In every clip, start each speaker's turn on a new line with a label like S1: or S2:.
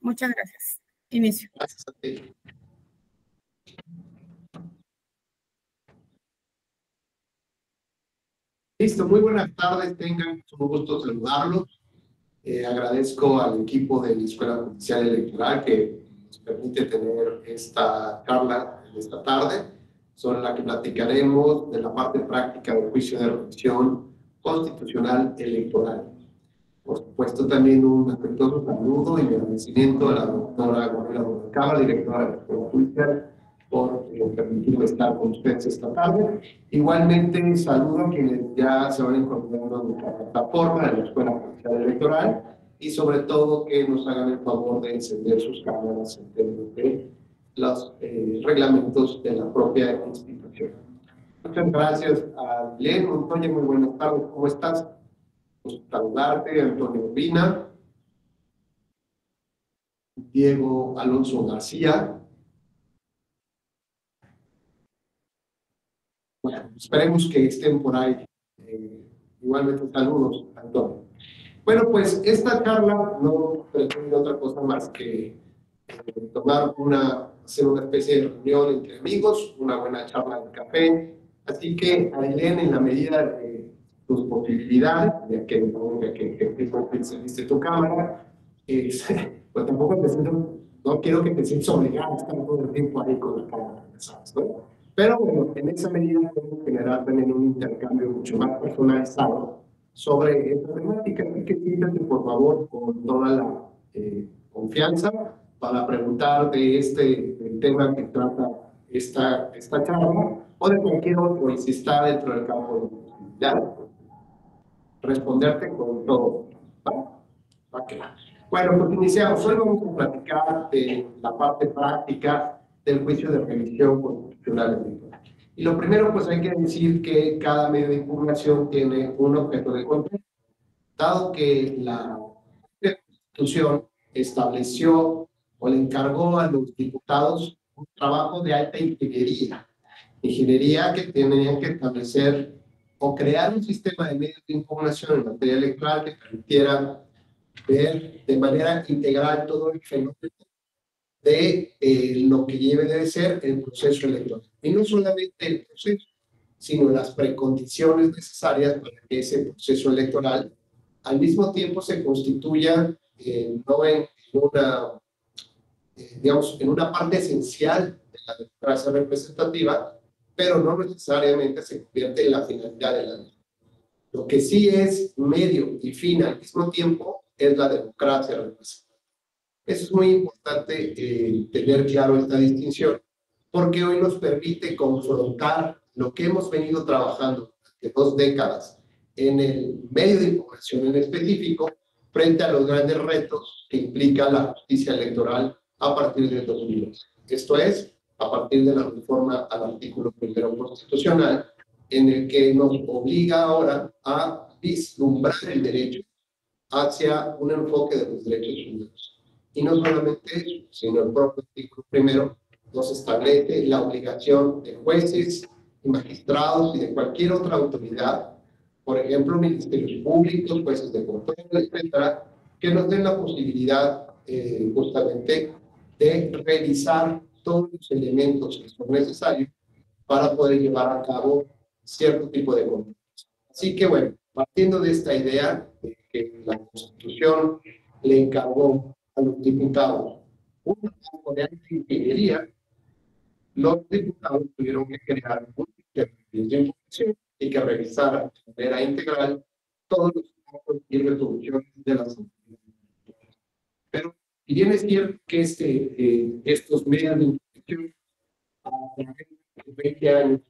S1: Muchas gracias. Inicio.
S2: Gracias a ti. Listo, muy buenas tardes, tengan un gusto saludarlos. Agradezco al equipo de la Escuela Judicial Electoral que nos permite tener esta charla esta tarde, sobre la que platicaremos de la parte práctica del juicio de revisión constitucional electoral. Por supuesto, también un afectuoso saludo y agradecimiento a la doctora Gabriela Rubalcaba, directora de la Escuela Judicial, por permitirme estar con ustedes esta tarde. Igualmente, saludo a quienes ya se van incorporando a nuestra plataforma de la Escuela Judicial Electoral y, sobre todo, que nos hagan el favor de encender sus cámaras en términos de los reglamentos de la propia institución. Muchas gracias a Len Montoya, muy buenas tardes, ¿cómo estás? Saludarte, Antonio Urbina, Diego Alonso García. Bueno, esperemos que estén por ahí. Igualmente, saludos, Antonio. Bueno, pues esta charla no pretende otra cosa más que hacer una especie de reunión entre amigos, una buena charla de café. Así que, Ailén, en la medida de tus posibilidades, ya que se viste tu cámara, pues tampoco no quiero que te sientas obligado a estar todo el tiempo ahí con la cámara, ¿sabes? ¿No? Pero bueno, en esa medida podemos generar también un intercambio mucho más personalizado sobre esta temática. Así que siéntate, por favor, con toda la confianza para preguntar del tema que trata esta charla o de cualquier otro, y si está dentro del campo de posibilidad, responderte con todo. Okay. Bueno, pues iniciamos. Hoy vamos a platicar de la parte práctica del juicio de revisión constitucional electoral. Y lo primero, pues hay que decir que cada medio de impugnación tiene un objeto de control, dado que la Constitución estableció o le encargó a los diputados un trabajo de alta ingeniería que tenían que establecer o crear un sistema de medios de impugnación en materia electoral que permitiera ver de manera integral todo el fenómeno de lo que debe ser el proceso electoral. Y no solamente el proceso, sino las precondiciones necesarias para que ese proceso electoral al mismo tiempo se constituya no en una parte esencial de la democracia representativa, pero no necesariamente se convierte en la finalidad de la ley. Lo que sí es medio y fin al mismo tiempo es la democracia representativa. Eso es muy importante tener claro esta distinción, porque hoy nos permite confrontar lo que hemos venido trabajando durante 2 décadas en el medio de impugnación en específico, frente a los grandes retos que implica la justicia electoral a partir del 2011. Esto es, a partir de la reforma al artículo 1 constitucional, en el que nos obliga ahora a vislumbrar el derecho hacia un enfoque de los derechos humanos. Y no solamente eso, sino el propio artículo 1 nos establece la obligación de jueces y magistrados y de cualquier otra autoridad, por ejemplo, ministerios públicos, jueces de control, etcétera, que nos den la posibilidad justamente de revisar todos los elementos que son necesarios para poder llevar a cabo cierto tipo de control. Así que bueno, partiendo de esta idea de que la Constitución le encargó a los diputados un trabajo de alta ingeniería, los diputados tuvieron que crear un sistema de información y que revisar de manera integral todos los trabajos y resoluciones de las autoridades. Pero, y bien es cierto que estos medios de información, a través de 20 años,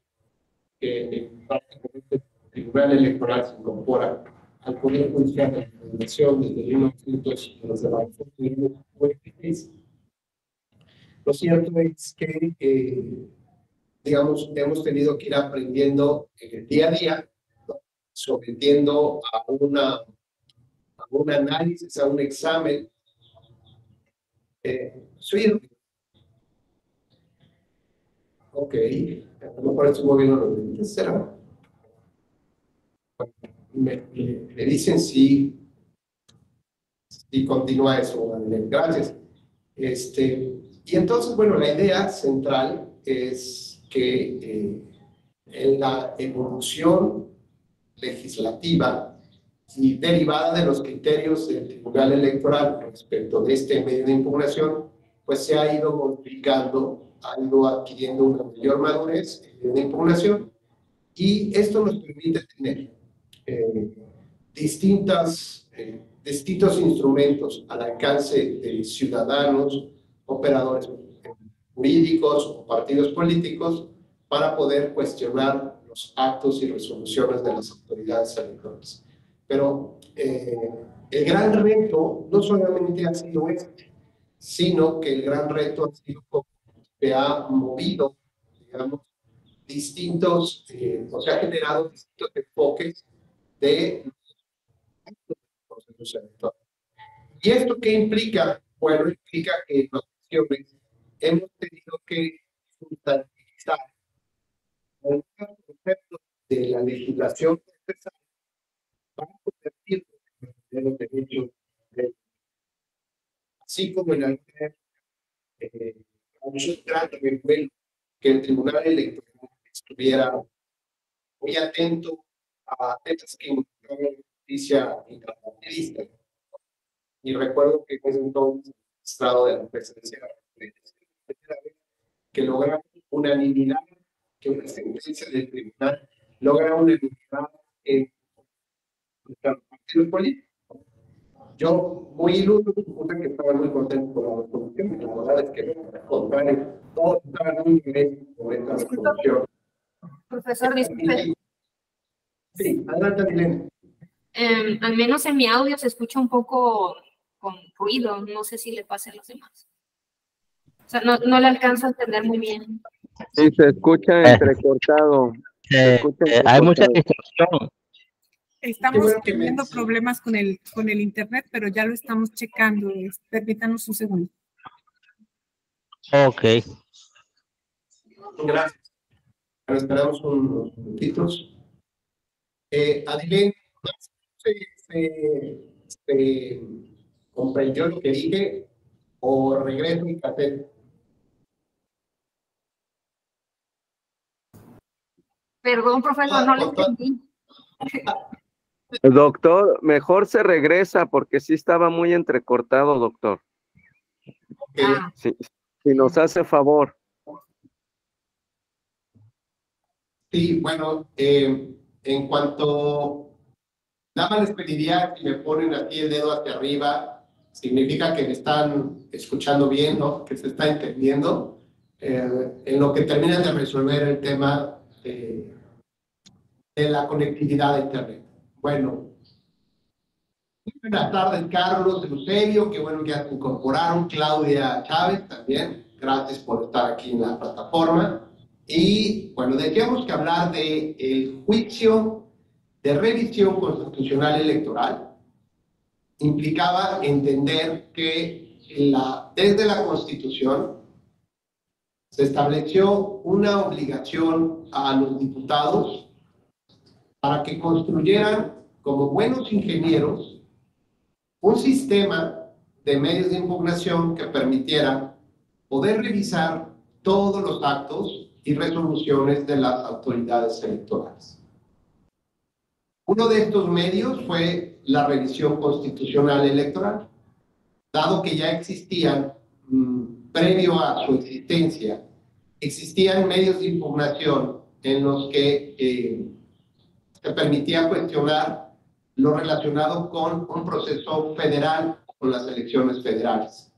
S2: que prácticamente el Tribunal Electoral se incorpora al Poder Judicial de la Federación desde 1996. Lo cierto es que, digamos, hemos tenido que ir aprendiendo en el día a día, ¿no? Sometiendo a un análisis, a un examen. Ok, no parece muy bien lo que será. Me dicen si continúa eso. Gracias. Y entonces, bueno, la idea central es que en la evolución legislativa y derivada de los criterios del Tribunal Electoral respecto de este medio de impugnación, pues se ha ido modificando, ha ido adquiriendo una mayor madurez el medio de impugnación, y esto nos permite tener eh, distintos instrumentos al alcance de ciudadanos, operadores jurídicos o partidos políticos para poder cuestionar los actos y resoluciones de las autoridades electorales. Pero el gran reto no solamente ha sido este, sino que el gran reto ha sido que ha movido, digamos, o sea, ha generado distintos enfoques de procesos electorales. ¿Y esto qué implica? Bueno, implica que en ocasiones hemos tenido que sustantivizar algunos conceptos de la legislación procesal para convertirlos en los derechos de, así como en algún gran revuelo que el Tribunal Electoral estuviera muy atento a temas que involucraban justicia internacionalista. Y recuerdo que en ese entonces, el magistrado de la presidencia que logra unanimidad, que una sentencia del tribunal logra unanimidad en los partidos políticos. Yo, muy iluso, supuse que estaba muy contento con la resolución, y la verdad es que no, al contrario, todos estaban muy bien con esta resolución.
S1: Profesor, disculpe.
S2: Sí, adelante, Milena.
S1: Al menos en mi audio se escucha un poco con ruido, no sé si le pasa a los demás. O sea, no le alcanzo a entender muy bien.
S3: Sí, se escucha entrecortado.
S4: Hay mucha distorsión.
S1: Estamos teniendo problemas con el internet, pero ya lo estamos checando. Permítanos un segundo.
S4: Ok.
S2: Gracias. Bueno, esperamos unos minutitos. Adilén, ¿se comprendió lo que dije o regreso y café?
S1: Perdón, profesor, no le entendí.
S3: Doctor, mejor se regresa porque sí estaba muy entrecortado, doctor.
S2: Okay.
S3: Si nos hace favor.
S2: Sí, bueno, en cuanto nada más les pediría que me ponen aquí el dedo hacia arriba, significa que me están escuchando bien, ¿no? Que se está entendiendo, en lo que terminan de resolver el tema de la conectividad a Internet. Bueno, buenas tardes, Carlos, Eusebio, qué bueno que ya se incorporaron, Claudia Chávez también, gracias por estar aquí en la plataforma. Y bueno, decíamos que hablar del juicio de revisión constitucional electoral implicaba entender que desde la Constitución se estableció una obligación a los diputados para que construyeran como buenos ingenieros un sistema de medios de impugnación que permitiera poder revisar todos los actos y resoluciones de las autoridades electorales. Uno de estos medios fue la revisión constitucional electoral, dado que ya existían, previo a su existencia, existían medios de impugnación en los que se permitía cuestionar lo relacionado con un proceso federal, con las elecciones federales.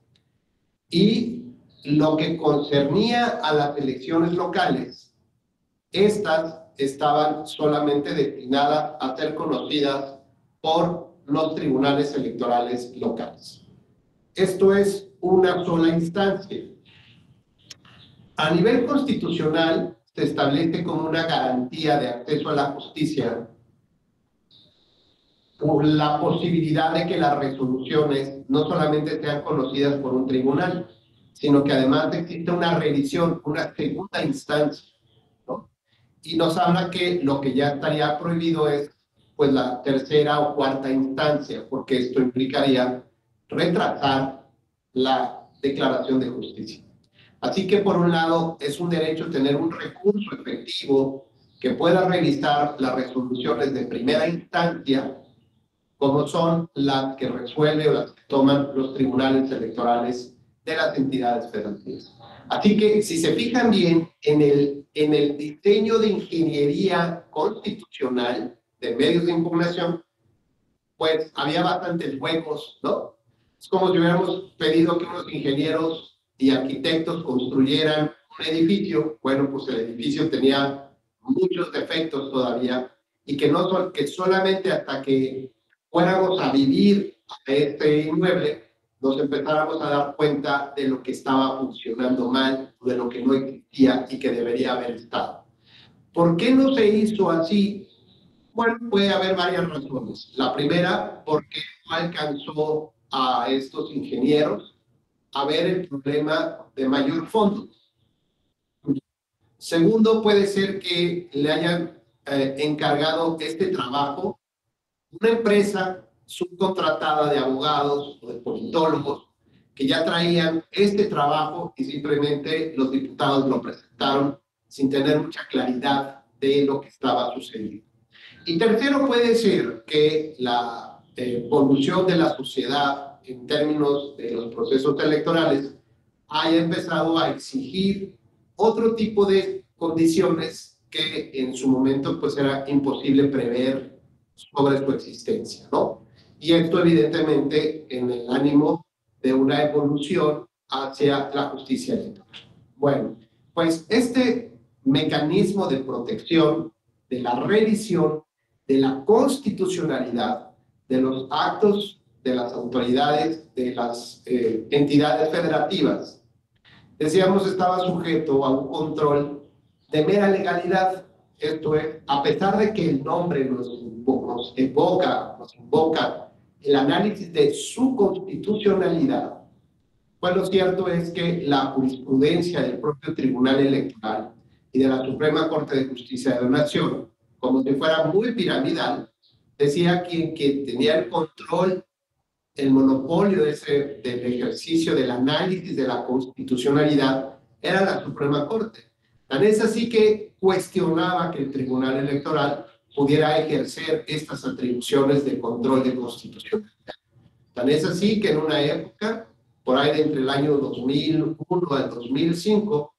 S2: Y lo que concernía a las elecciones locales, estas estaban solamente destinadas a ser conocidas por los tribunales electorales locales. Esto es una sola instancia. A nivel constitucional, se establece como una garantía de acceso a la justicia por la posibilidad de que las resoluciones no solamente sean conocidas por un tribunal, sino que además existe una revisión, una segunda instancia, ¿no? Y nos habla que lo que ya estaría prohibido es pues la tercera o cuarta instancia, porque esto implicaría retrasar la declaración de justicia. Así que, por un lado, es un derecho tener un recurso efectivo que pueda revisar las resoluciones de primera instancia, como son las que resuelven o las que toman los tribunales electorales de las entidades federativas. Así que, si se fijan bien en el diseño de ingeniería constitucional de medios de impugnación, pues había bastantes huecos, ¿no? Es como si hubiéramos pedido que unos ingenieros y arquitectos construyeran un edificio. Bueno, pues el edificio tenía muchos defectos todavía y que solamente hasta que fuéramos a vivir a este inmueble nos empezáramos a dar cuenta de lo que estaba funcionando mal, de lo que no existía y que debería haber estado. ¿Por qué no se hizo así? Bueno, puede haber varias razones. La primera, porque no alcanzó a estos ingenieros a ver el problema de mayor fondo. Segundo, puede ser que le hayan encargado este trabajo una empresa subcontratada de abogados o de politólogos que ya traían este trabajo y simplemente los diputados lo presentaron sin tener mucha claridad de lo que estaba sucediendo. Y tercero, puede ser que la evolución de la sociedad en términos de los procesos electorales haya empezado a exigir otro tipo de condiciones que en su momento pues era imposible prever sobre su existencia, ¿no? Y esto evidentemente en el ánimo de una evolución hacia la justicia electoral. Bueno, pues este mecanismo de protección, de la revisión, de la constitucionalidad de los actos de las autoridades, de las entidades federativas, decíamos, estaba sujeto a un control de mera legalidad. Esto es, a pesar de que el nombre nos invoca el análisis de su constitucionalidad, pues lo cierto es que la jurisprudencia del propio Tribunal Electoral y de la Suprema Corte de Justicia de la Nación, como si fuera muy piramidal, decía que tenía el control, el monopolio del ejercicio del análisis de la constitucionalidad era la Suprema Corte. Tan es así que cuestionaba que el Tribunal Electoral pudiera ejercer estas atribuciones de control de constitucionalidad. Tan es así que en una época, por ahí de entre el año 2001 al 2005,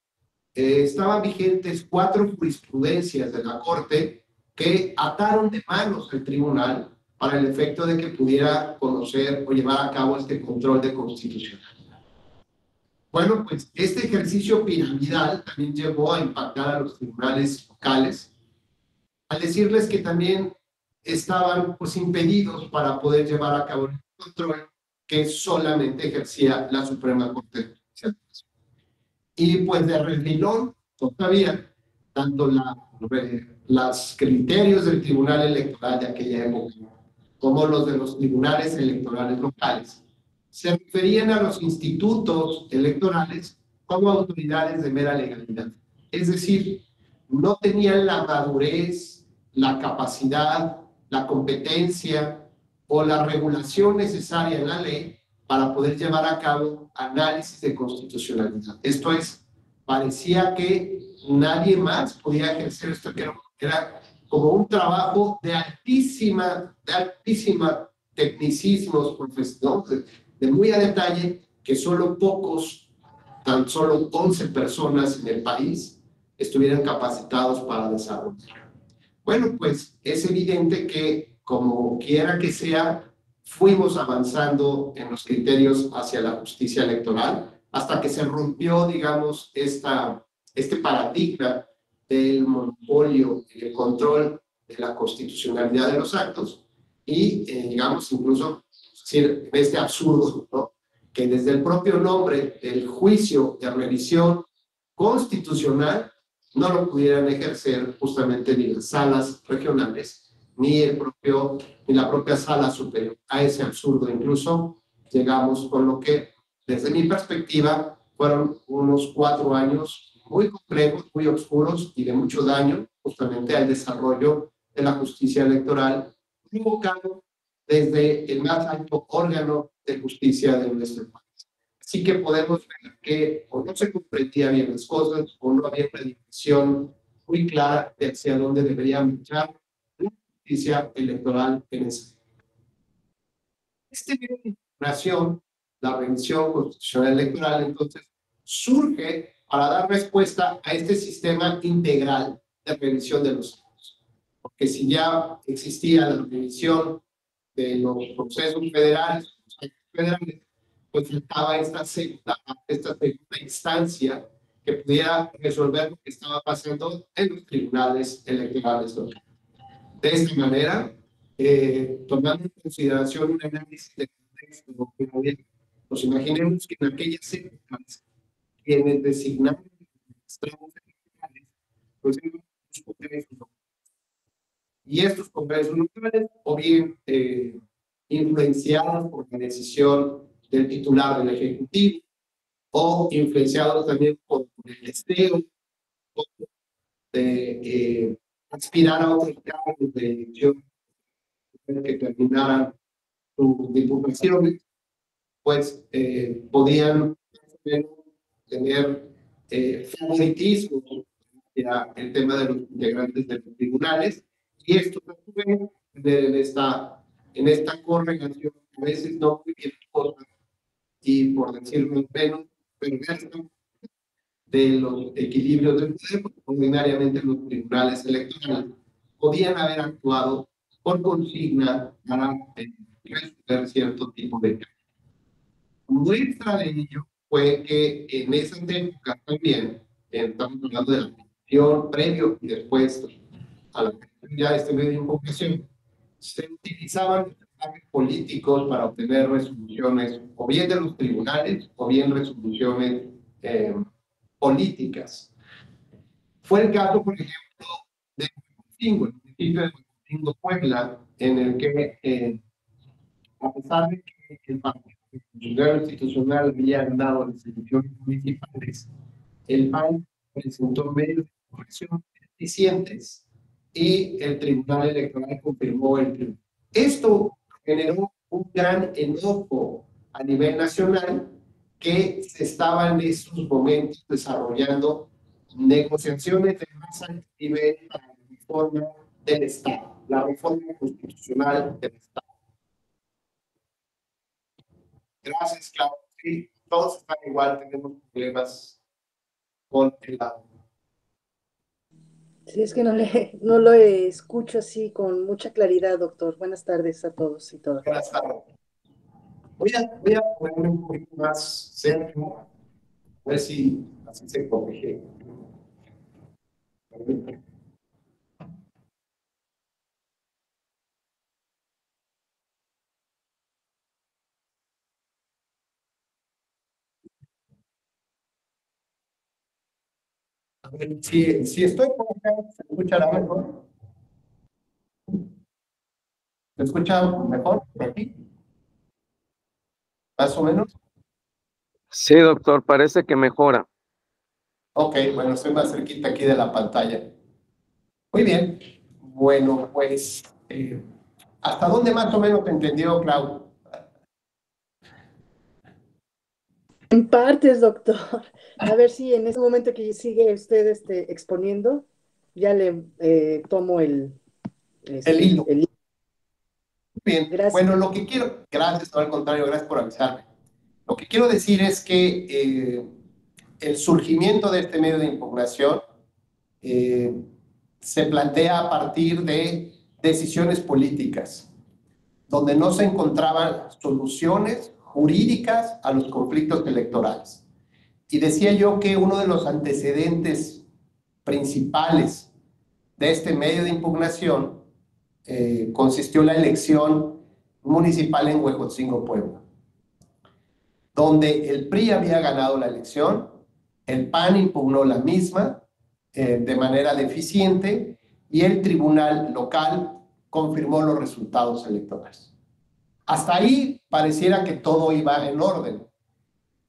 S2: estaban vigentes 4 jurisprudencias de la Corte que ataron de manos al tribunal para el efecto de que pudiera conocer o llevar a cabo este control de constitucionalidad. Bueno, pues este ejercicio piramidal también llevó a impactar a los tribunales locales, al decirles que también estaban pues impedidos para poder llevar a cabo el control que solamente ejercía la Suprema Corte de Justicia. Y pues de refilón, todavía, tanto los criterios del Tribunal Electoral de aquella época como los de los tribunales electorales locales se referían a los institutos electorales como autoridades de mera legalidad. Es decir, no tenían la madurez, la capacidad, la competencia o la regulación necesaria en la ley para poder llevar a cabo análisis de constitucionalidad. Esto es, parecía que nadie más podía ejercer esto, que era como un trabajo de altísima tecnicismos profesionales, de muy a detalle, que solo pocos, tan solo 11 personas en el país estuvieran capacitados para desarrollar. Bueno, pues es evidente que, como quiera que sea, fuimos avanzando en los criterios hacia la justicia electoral hasta que se rompió, digamos, este paradigma del monopolio y el control de la constitucionalidad de los actos y, digamos, incluso este absurdo, ¿no? Que desde el propio nombre del juicio de revisión constitucional no lo pudieran ejercer justamente ni las salas regionales ni la propia sala superior. A ese absurdo incluso llegamos con lo que, desde mi perspectiva, fueron unos 4 años muy complejos, muy oscuros y de mucho daño justamente al desarrollo de la justicia electoral, provocado desde el más alto órgano de justicia de nuestro país. sí que podemos ver que o no se comprendía bien las cosas o no había una dirección muy clara de hacia dónde debería marchar la justicia electoral en ese. Este medio de impugnación, la revisión constitucional electoral, entonces surge para dar respuesta a este sistema integral de revisión de los años. Porque si ya existía la revisión de los procesos federales, pues faltaba esta segunda instancia que pudiera resolver lo que estaba pasando en los tribunales electorales locales. De esta manera, tomando en consideración un análisis de contexto, nos imaginemos que en aquellas épocas quienes designaron los tramos electorales, pues eran los congresos locales. Y estos congresos locales, o bien influenciados por la decisión del titular del Ejecutivo, o influenciados también por el deseo de aspirar a otros cargos de elección que terminaran sus diputaciones, pues podían tener favoritismo hacia el tema de los integrantes de los tribunales, y esto también en esta correlación a veces no muy bien cosa, y por decirlo menos, perversa de los equilibrios del poder, porque ordinariamente los tribunales electorales podían haber actuado por consigna para resolver cierto tipo de casos. Muestra de ello fue que en esas épocas también, estamos hablando de la creación previo y después a la creación ya de este medio de impugnación, se utilizaban mensajes políticos para obtener resoluciones o bien de los tribunales o bien resoluciones políticas. Fue el caso, por ejemplo, de Huejotzingo, el municipio de Huejotzingo, Puebla, en el que, a pesar de que el Partido Institucional había ganado las elecciones municipales, el PAN presentó medios de corrección eficientes y el Tribunal Electoral confirmó el triunfo. Esto generó un gran enojo a nivel nacional, que se estaban en esos momentos desarrollando negociaciones de más alto nivel para la reforma del Estado, la reforma constitucional del Estado. Gracias, Claudio. Sí, todos están igual, tenemos problemas con el audio.
S5: Sí, es que no lo escucho así con mucha claridad, doctor. Buenas tardes a todos y todas.
S2: Buenas tardes. Voy a ponerme un poquito más cerca, a ver si así se corrige. A ver, si estoy por acá, ¿se escuchará mejor? ¿Se escucha mejor por aquí? ¿Más o menos?
S3: Sí, doctor, parece que mejora.
S2: Ok, bueno, estoy más cerquita aquí de la pantalla. Muy bien. Bueno, pues, ¿hasta dónde más o menos te entendió, Clau?
S5: En partes, doctor. A ver si en ese momento que sigue usted exponiendo, ya le tomo el
S2: hilo.
S5: el hilo.
S2: Bien,
S5: Gracias.
S2: bueno, lo que quiero, gracias, no, al contrario, gracias por avisarme. Lo que quiero decir es que el surgimiento de este medio de impugnación se plantea a partir de decisiones políticas, donde no se encontraban soluciones jurídicas a los conflictos electorales. Y decía yo que uno de los antecedentes principales de este medio de impugnación consistió en la elección municipal en Huejotzingo, Puebla, donde el PRI había ganado la elección, el PAN impugnó la misma de manera deficiente y el tribunal local confirmó los resultados electorales. Hasta ahí pareciera que todo iba en orden.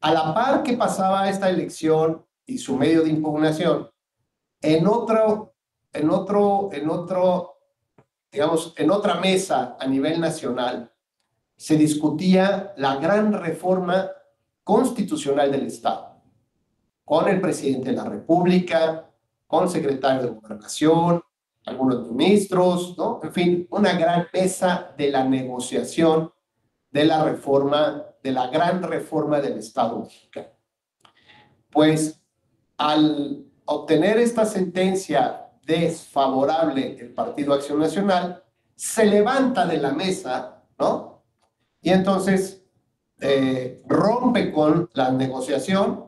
S2: A la par que pasaba esta elección y su medio de impugnación, en otra mesa a nivel nacional, se discutía la gran reforma constitucional del Estado, con el presidente de la República, con el secretario de Gobernación, algunos ministros, ¿no? En fin, una gran mesa de la negociación de la reforma, de la gran reforma del Estado mexicano. Pues al obtener esta sentencia desfavorable el Partido Acción Nacional, se levanta de la mesa, ¿no? Y entonces rompe con la negociación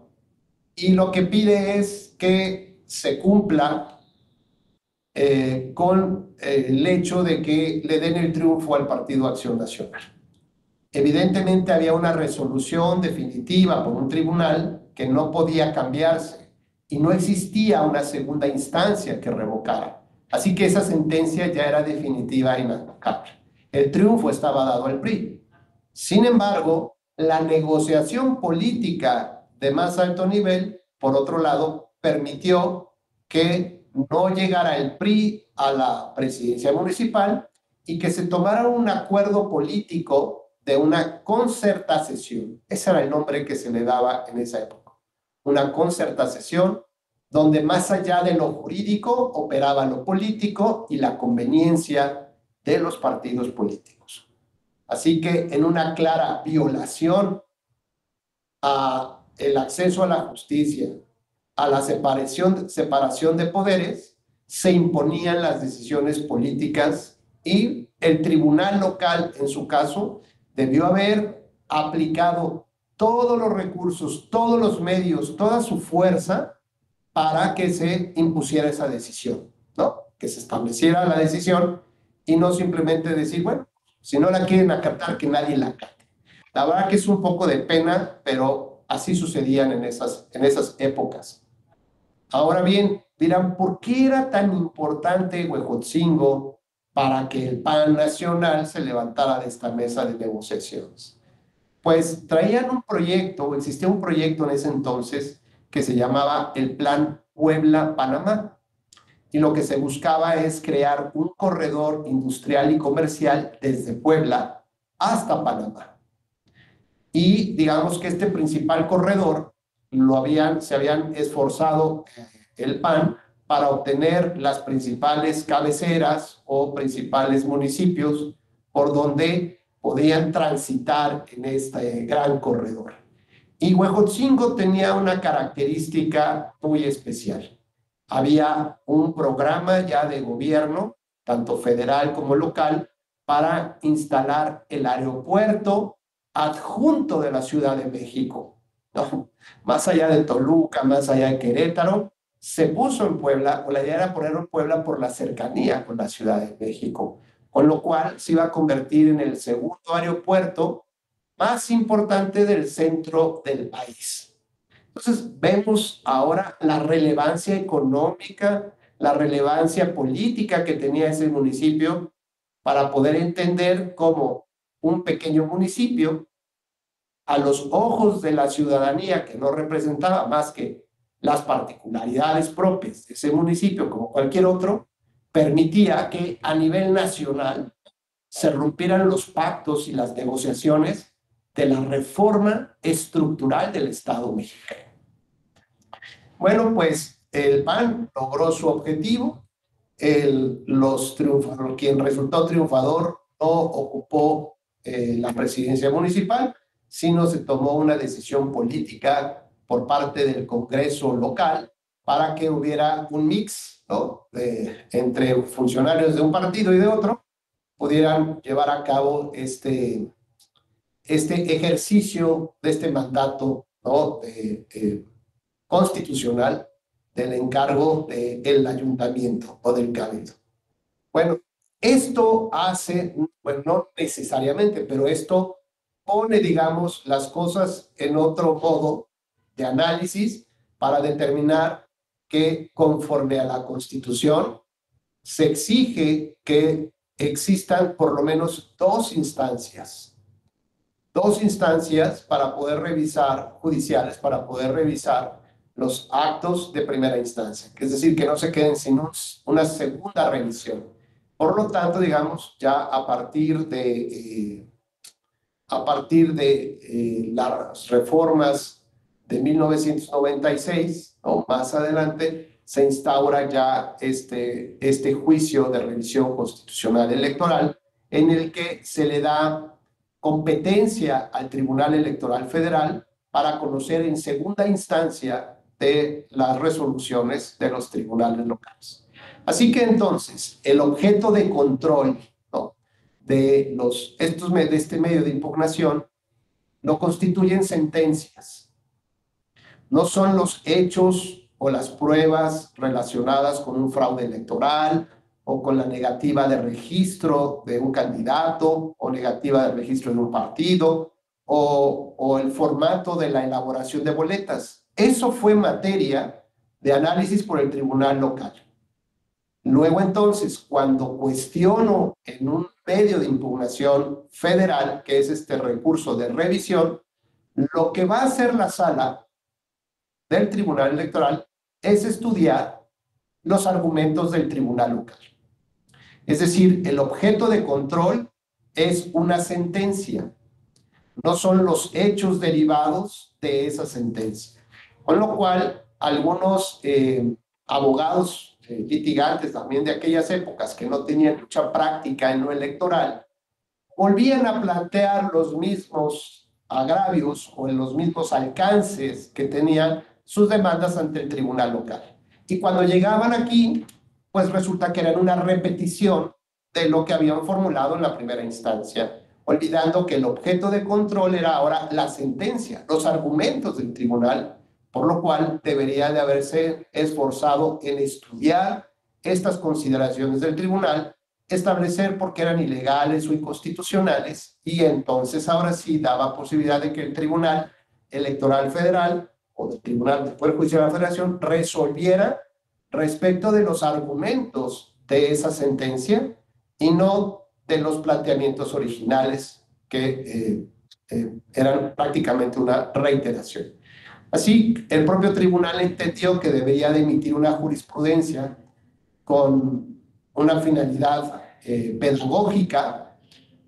S2: y lo que pide es que se cumpla con el hecho de que le den el triunfo al Partido Acción Nacional. Evidentemente había una resolución definitiva por un tribunal que no podía cambiarse y no existía una segunda instancia que revocara. Así que esa sentencia ya era definitiva e inaplicable. El triunfo estaba dado al PRI. Sin embargo, la negociación política de más alto nivel, por otro lado, permitió que no llegara el PRI a la presidencia municipal y que se tomara un acuerdo político de una concertación. Ese era el nombre que se le daba en esa época. Una concertación donde más allá de lo jurídico operaba lo político y la conveniencia de los partidos políticos. Así que en una clara violación a el acceso a la justicia, a la separación de poderes, se imponían las decisiones políticas y el tribunal local, en su caso, debió haber aplicado todos los recursos, todos los medios, toda su fuerza para que se impusiera esa decisión, ¿no? Que se estableciera la decisión y no simplemente decir, bueno, si no la quieren acatar, que nadie la acate. La verdad que es un poco de pena, pero así sucedían en esas épocas. Ahora bien, dirán, ¿por qué era tan importante Huejotzingo para que el PAN nacional se levantara de esta mesa de negociaciones? Pues traían un proyecto, existía un proyecto en ese entonces que se llamaba el Plan Puebla-Panamá. Y lo que se buscaba es crear un corredor industrial y comercial desde Puebla hasta Panamá. Y digamos que este principal corredor se habían esforzado el PAN para obtener las principales cabeceras o principales municipios por donde podían transitar en este gran corredor. Y Huejotzingo tenía una característica muy especial. Había un programa ya de gobierno, tanto federal como local, para instalar el aeropuerto adjunto de la Ciudad de México, ¿no? Más allá de Toluca, más allá de Querétaro, se puso en Puebla, o la idea era ponerlo en Puebla por la cercanía con la Ciudad de México, con lo cual se iba a convertir en el segundo aeropuerto más importante del centro del país. Entonces vemos ahora la relevancia económica, la relevancia política que tenía ese municipio para poder entender cómo un pequeño municipio, a los ojos de la ciudadanía que no representaba más que las particularidades propias de ese municipio como cualquier otro, permitía que a nivel nacional se rompieran los pactos y las negociaciones de la reforma estructural del Estado mexicano. Bueno, pues el PAN logró su objetivo. Quien resultó triunfador no ocupó la presidencia municipal, sino se tomó una decisión política por parte del Congreso local para que hubiera un mix, ¿no? Entre funcionarios de un partido y de otro, pudieran llevar a cabo este ejercicio de este mandato, ¿no? Constitucional del encargo del ayuntamiento o del cabildo. Bueno, esto hace, bueno, no necesariamente, pero esto pone, digamos, las cosas en otro modo de análisis para determinar que conforme a la Constitución se exige que existan por lo menos dos instancias para poder revisar, judiciales, para poder revisar los actos de primera instancia, es decir, que no se queden sin una segunda revisión. Por lo tanto, digamos, ya a partir de a partir de las reformas de 1996, o más adelante, se instaura ya este juicio de revisión constitucional electoral, en el que se le da competencia al Tribunal Electoral Federal para conocer en segunda instancia de las resoluciones de los tribunales locales. Así que entonces, el objeto de control, ¿no?, de este medio de impugnación lo constituyen sentencias. No son los hechos o las pruebas relacionadas con un fraude electoral o con la negativa de registro de un candidato o negativa de registro de un partido o el formato de la elaboración de boletas. Eso fue materia de análisis por el tribunal local. Luego entonces, cuando cuestiono en un medio de impugnación federal, que es este recurso de revisión, lo que va a hacer la sala del tribunal electoral es estudiar los argumentos del tribunal local. Es decir, el objeto de control es una sentencia, no son los hechos derivados de esa sentencia. Con lo cual, algunos abogados litigantes también de aquellas épocas que no tenían mucha práctica en lo electoral, volvían a plantear los mismos agravios o en los mismos alcances que tenían sus demandas ante el tribunal local. Y cuando llegaban aquí, pues resulta que eran una repetición de lo que habían formulado en la primera instancia, olvidando que el objeto de control era ahora la sentencia, los argumentos del tribunal, por lo cual debería de haberse esforzado en estudiar estas consideraciones del tribunal, establecer por qué eran ilegales o inconstitucionales, y entonces ahora sí daba posibilidad de que el Tribunal Electoral Federal o el Tribunal del Poder Judicial de la Federación resolviera respecto de los argumentos de esa sentencia y no de los planteamientos originales que eran prácticamente una reiteración. Así, el propio tribunal entendió que debería de emitir una jurisprudencia con una finalidad pedagógica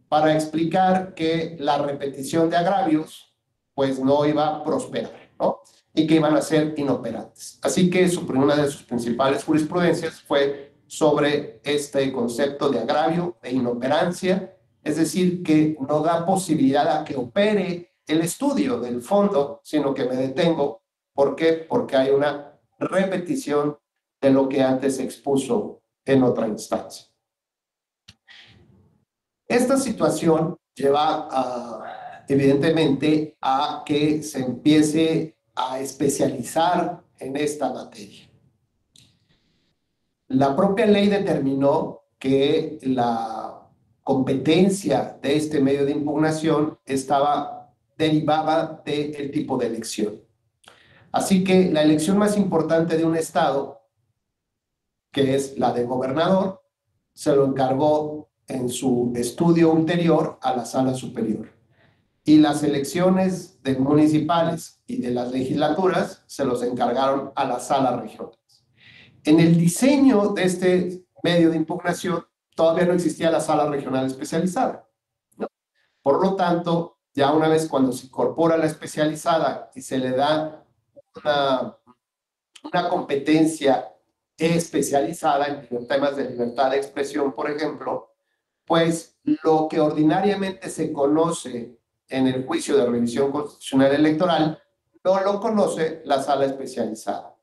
S2: para explicar que la repetición de agravios pues no iba a prosperar, ¿no?, y que iban a ser inoperantes. Así que una de sus principales jurisprudencias fue sobre este concepto de agravio, de inoperancia, es decir, que no da posibilidad a que opere el estudio del fondo, sino que me detengo. ¿Por qué? Porque hay una repetición de lo que antes se expuso en otra instancia. Esta situación lleva evidentemente a que se empiece a especializar en esta materia. La propia ley determinó que la competencia de este medio de impugnación derivaba del tipo de elección. Así que la elección más importante de un estado, que es la de gobernador, se lo encargó en su estudio ulterior a la Sala Superior. Y las elecciones de municipales y de las legislaturas se los encargaron a las salas regionales. En el diseño de este medio de impugnación todavía no existía la sala regional especializada, ¿no? Por lo tanto, ya una vez cuando se incorpora la especializada y se le da una competencia especializada en temas de libertad de expresión, por ejemplo, pues lo que ordinariamente se conoce en el juicio de revisión constitucional electoral no lo conoce la sala especializada.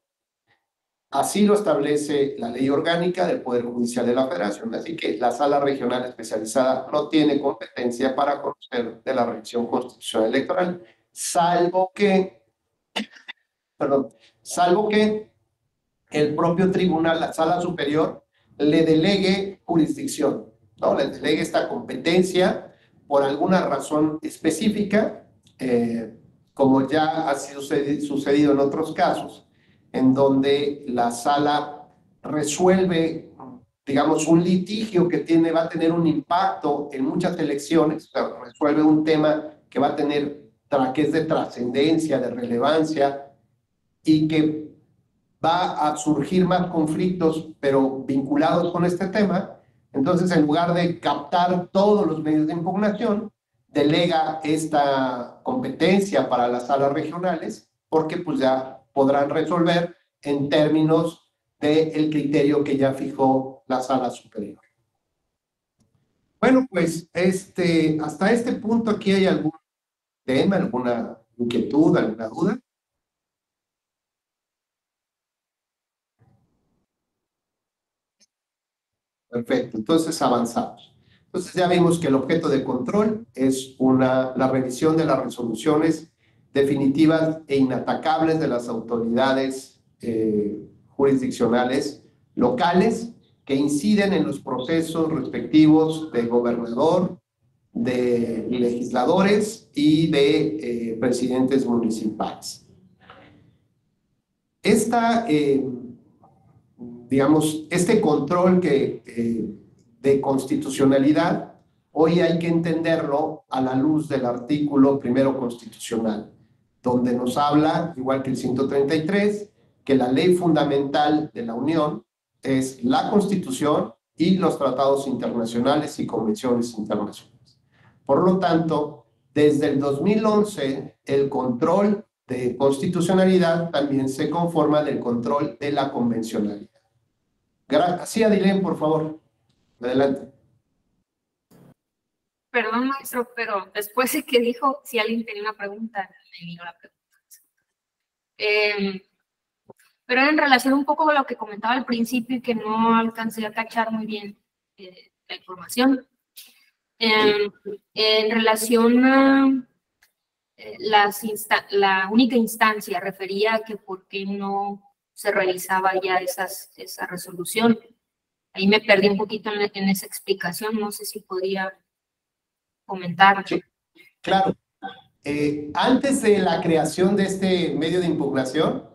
S2: Así lo establece la ley orgánica del Poder Judicial de la Federación. Así que la sala regional especializada no tiene competencia para conocer de la revisión constitucional electoral, salvo que el propio tribunal, la sala superior, le delegue jurisdicción, ¿no? Le delegue esta competencia por alguna razón específica, como ya ha sucedido en otros casos, en donde la sala resuelve, digamos, un litigio que va a tener un impacto en muchas elecciones, o sea, resuelve un tema que va a tener, que es de trascendencia, de relevancia, y que va a surgir más conflictos, pero vinculados con este tema. Entonces, en lugar de captar todos los medios de impugnación, delega esta competencia para las salas regionales, porque pues ya podrán resolver en términos del criterio que ya fijó la sala superior. Bueno, pues hasta este punto aquí hay algún tema, alguna inquietud, alguna duda. Perfecto, entonces avanzamos. Entonces ya vimos que el objeto de control es la revisión de las resoluciones definitivas e inatacables de las autoridades jurisdiccionales locales que inciden en los procesos respectivos de gobernador, de legisladores y de presidentes municipales. Este control de constitucionalidad, hoy hay que entenderlo a la luz del artículo primero constitucional, donde nos habla, igual que el 133, que la ley fundamental de la Unión es la Constitución y los tratados internacionales y convenciones internacionales. Por lo tanto, desde el 2011, el control de constitucionalidad también se conforma del control de la convencionalidad. Sí, Adilén, por favor. Adelante.
S1: Perdón, maestro, pero después de que dijo, si alguien tenía una pregunta, me vino la pregunta. Pero en relación un poco a lo que comentaba al principio y que no alcancé a cachar muy bien la información. En relación a la única instancia, refería a que por qué no se realizaba ya esa resolución. Ahí me perdí un poquito en esa explicación, no sé si podría comentar.
S2: Sí, claro. Antes de la creación de este medio de impugnación,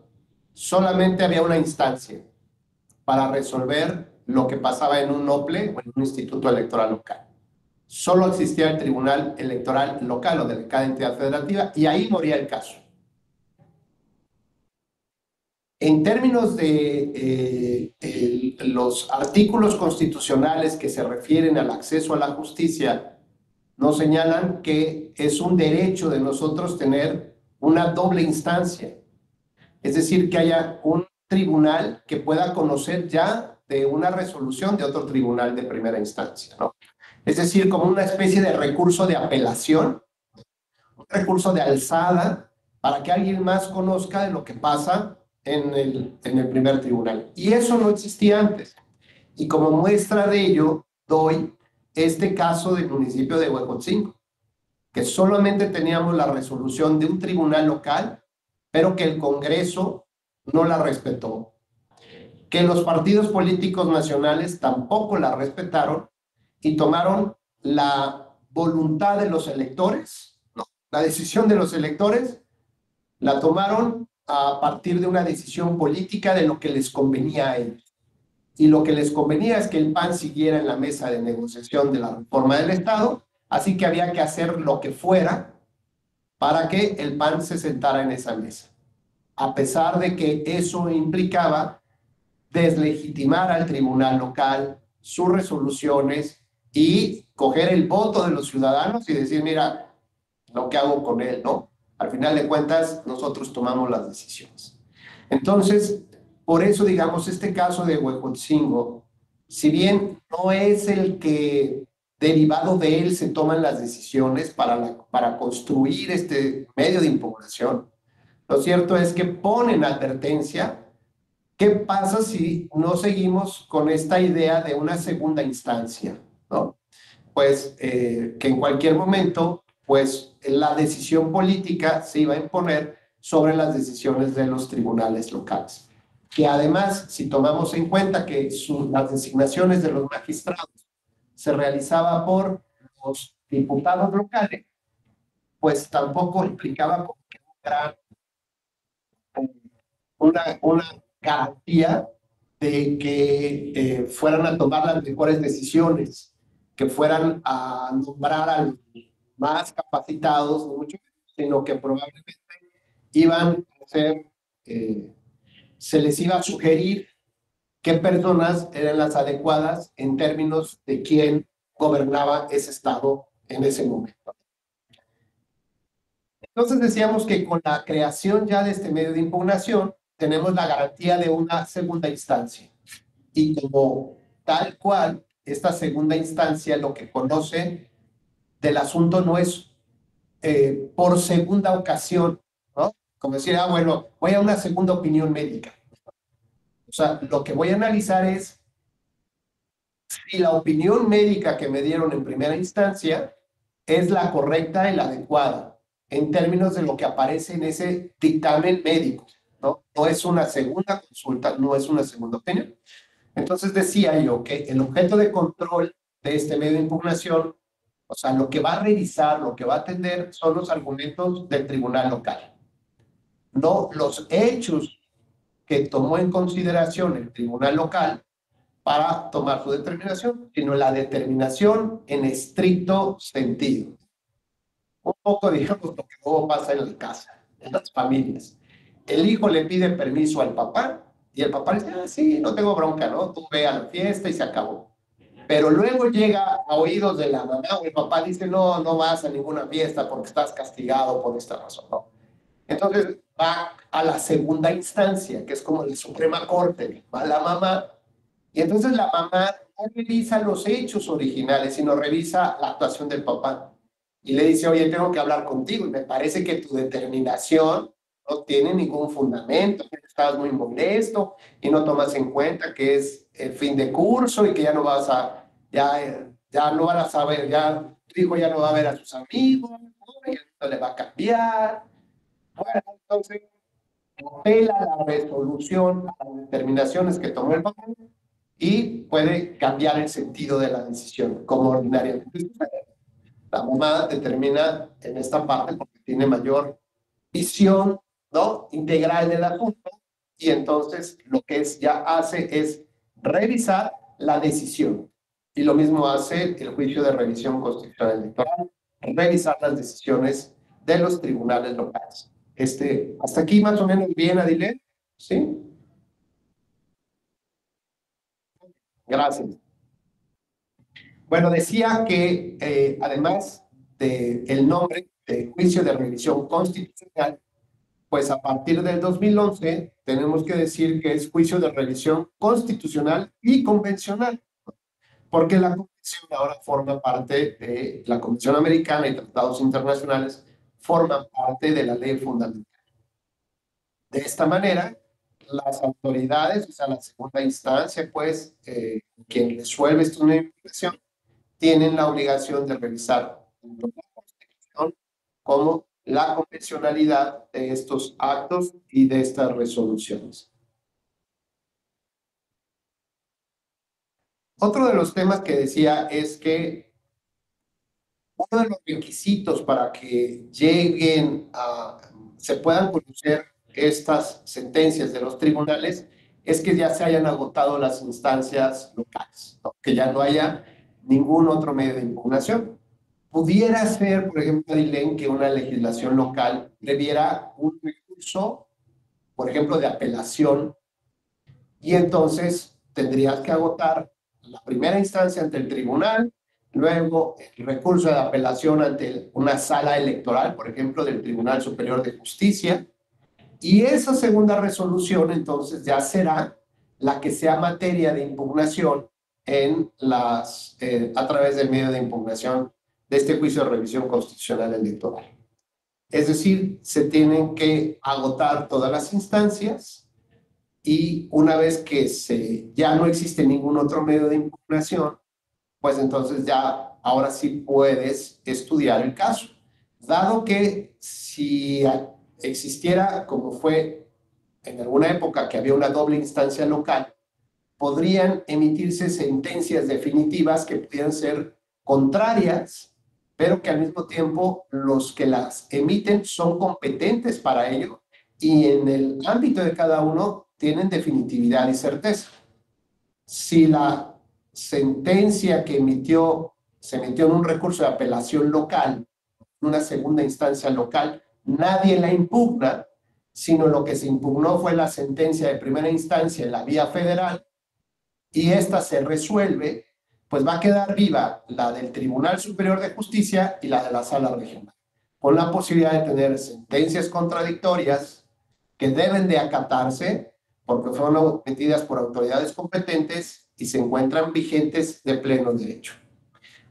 S2: solamente había una instancia para resolver lo que pasaba en un OPLE o en un instituto electoral local. Solo existía el Tribunal Electoral Local o de cada entidad federativa y ahí moría el caso. En términos de los artículos constitucionales que se refieren al acceso a la justicia, nos señalan que es un derecho de nosotros tener una doble instancia. Es decir, que haya un tribunal que pueda conocer ya de una resolución de otro tribunal de primera instancia, ¿no? Es decir, como una especie de recurso de apelación, un recurso de alzada, para que alguien más conozca de lo que pasa en el primer tribunal. Y eso no existía antes. Y como muestra de ello, doy este caso del municipio de Huejotzingo, que solamente teníamos la resolución de un tribunal local, pero que el Congreso no la respetó. Que los partidos políticos nacionales tampoco la respetaron y tomaron la voluntad de los electores, ¿no? La decisión de los electores la tomaron a partir de una decisión política de lo que les convenía a ellos. Y lo que les convenía es que el PAN siguiera en la mesa de negociación de la reforma del Estado, así que había que hacer lo que fuera para que el PAN se sentara en esa mesa, a pesar de que eso implicaba deslegitimar al tribunal local, sus resoluciones y coger el voto de los ciudadanos y decir, mira, lo que hago con él, ¿no? Al final de cuentas, nosotros tomamos las decisiones. Entonces, por eso, digamos, este caso de Huejotzingo, si bien no es el que derivado de él se toman las decisiones para construir este medio de impugnación, lo cierto es que ponen advertencia. ¿Qué pasa si no seguimos con esta idea de una segunda instancia, ¿no? Pues que en cualquier momento, pues la decisión política se iba a imponer sobre las decisiones de los tribunales locales. Que además, si tomamos en cuenta que las designaciones de los magistrados se realizaba por los diputados locales, pues tampoco implicaba una garantía de que fueran a tomar las mejores decisiones, que fueran a nombrar a los más capacitados, mucho, sino que probablemente iban a ser, se les iba a sugerir qué personas eran las adecuadas en términos de quién gobernaba ese estado en ese momento. Entonces decíamos que con la creación ya de este medio de impugnación, tenemos la garantía de una segunda instancia. Y como tal cual, esta segunda instancia lo que conoce del asunto no es por segunda ocasión, ¿no? Como decir, bueno, voy a una segunda opinión médica. O sea, lo que voy a analizar es si la opinión médica que me dieron en primera instancia es la correcta y la adecuada en términos de lo que aparece en ese dictamen médico, ¿no? No es una segunda consulta, no es una segunda opinión. Entonces decía yo que el objeto de control de este medio de impugnación, o sea, lo que va a revisar, lo que va a atender son los argumentos del tribunal local, no los hechos que tomó en consideración el tribunal local para tomar su determinación, sino la determinación en estricto sentido. Un poco, digamos, lo que luego pasa en la casa, en las familias. El hijo le pide permiso al papá y el papá dice, sí, no tengo bronca, ¿no? Tú ve a la fiesta y se acabó. Pero luego llega a oídos de la mamá o el papá dice, no, no vas a ninguna fiesta porque estás castigado por esta razón, ¿no? Entonces va a la segunda instancia, que es como la Suprema Corte, va la mamá, y entonces la mamá no revisa los hechos originales, sino revisa la actuación del papá. Y le dice, oye, tengo que hablar contigo, y me parece que tu determinación no tiene ningún fundamento, que estás muy molesto y no tomas en cuenta que es el fin de curso y que ya no vas a, ya no van a saber, ya tu hijo ya no va a ver a sus amigos, ¿no? Y no le va a cambiar. Bueno, entonces, apela a la resolución, a las determinaciones que tomó el papá y puede cambiar el sentido de la decisión, como ordinariamente sucede. La mamá determina en esta parte porque tiene mayor visión, ¿no?, integral del asunto, y entonces lo que ya hace es revisar la decisión. Y lo mismo hace el juicio de revisión constitucional electoral, revisar las decisiones de los tribunales locales. Hasta aquí más o menos bien, Adilén, ¿sí? Gracias. Bueno, decía que además del nombre de juicio de revisión constitucional, pues a partir del 2011 tenemos que decir que es juicio de revisión constitucional y convencional, porque la convención ahora forma parte de la Convención Americana y tratados internacionales, forman parte de la ley fundamental. De esta manera, las autoridades, o sea, la segunda instancia, pues, quien resuelve esta investigación, tienen la obligación de revisar tanto la Constitución como la convencionalidad de estos actos y de estas resoluciones. Otro de los temas que decía es que uno de los requisitos para que se puedan conocer estas sentencias de los tribunales es que ya se hayan agotado las instancias locales, ¿no? Que ya no haya ningún otro medio de impugnación. Pudiera ser, por ejemplo, Adilén, que una legislación local previera un recurso, por ejemplo, de apelación, y entonces tendrías que agotar la primera instancia ante el tribunal, luego el recurso de apelación ante una sala electoral, por ejemplo, del Tribunal Superior de Justicia, y esa segunda resolución entonces ya será la que sea materia de impugnación a través del medio de impugnación de este juicio de revisión constitucional electoral. Es decir, se tienen que agotar todas las instancias y una vez que ya no existe ningún otro medio de impugnación, pues entonces ya ahora sí puedes estudiar el caso. Dado que si existiera, como fue en alguna época que había una doble instancia local, podrían emitirse sentencias definitivas que pudieran ser contrarias, pero que al mismo tiempo los que las emiten son competentes para ello y en el ámbito de cada uno tienen definitividad y certeza. Si la sentencia que se emitió en un recurso de apelación local, en una segunda instancia local, nadie la impugna, sino lo que se impugnó fue la sentencia de primera instancia en la vía federal, y esta se resuelve, pues va a quedar viva la del Tribunal Superior de Justicia y la de la Sala Regional. con la posibilidad de tener sentencias contradictorias que deben de acatarse porque fueron emitidas por autoridades competentes y se encuentran vigentes de pleno derecho.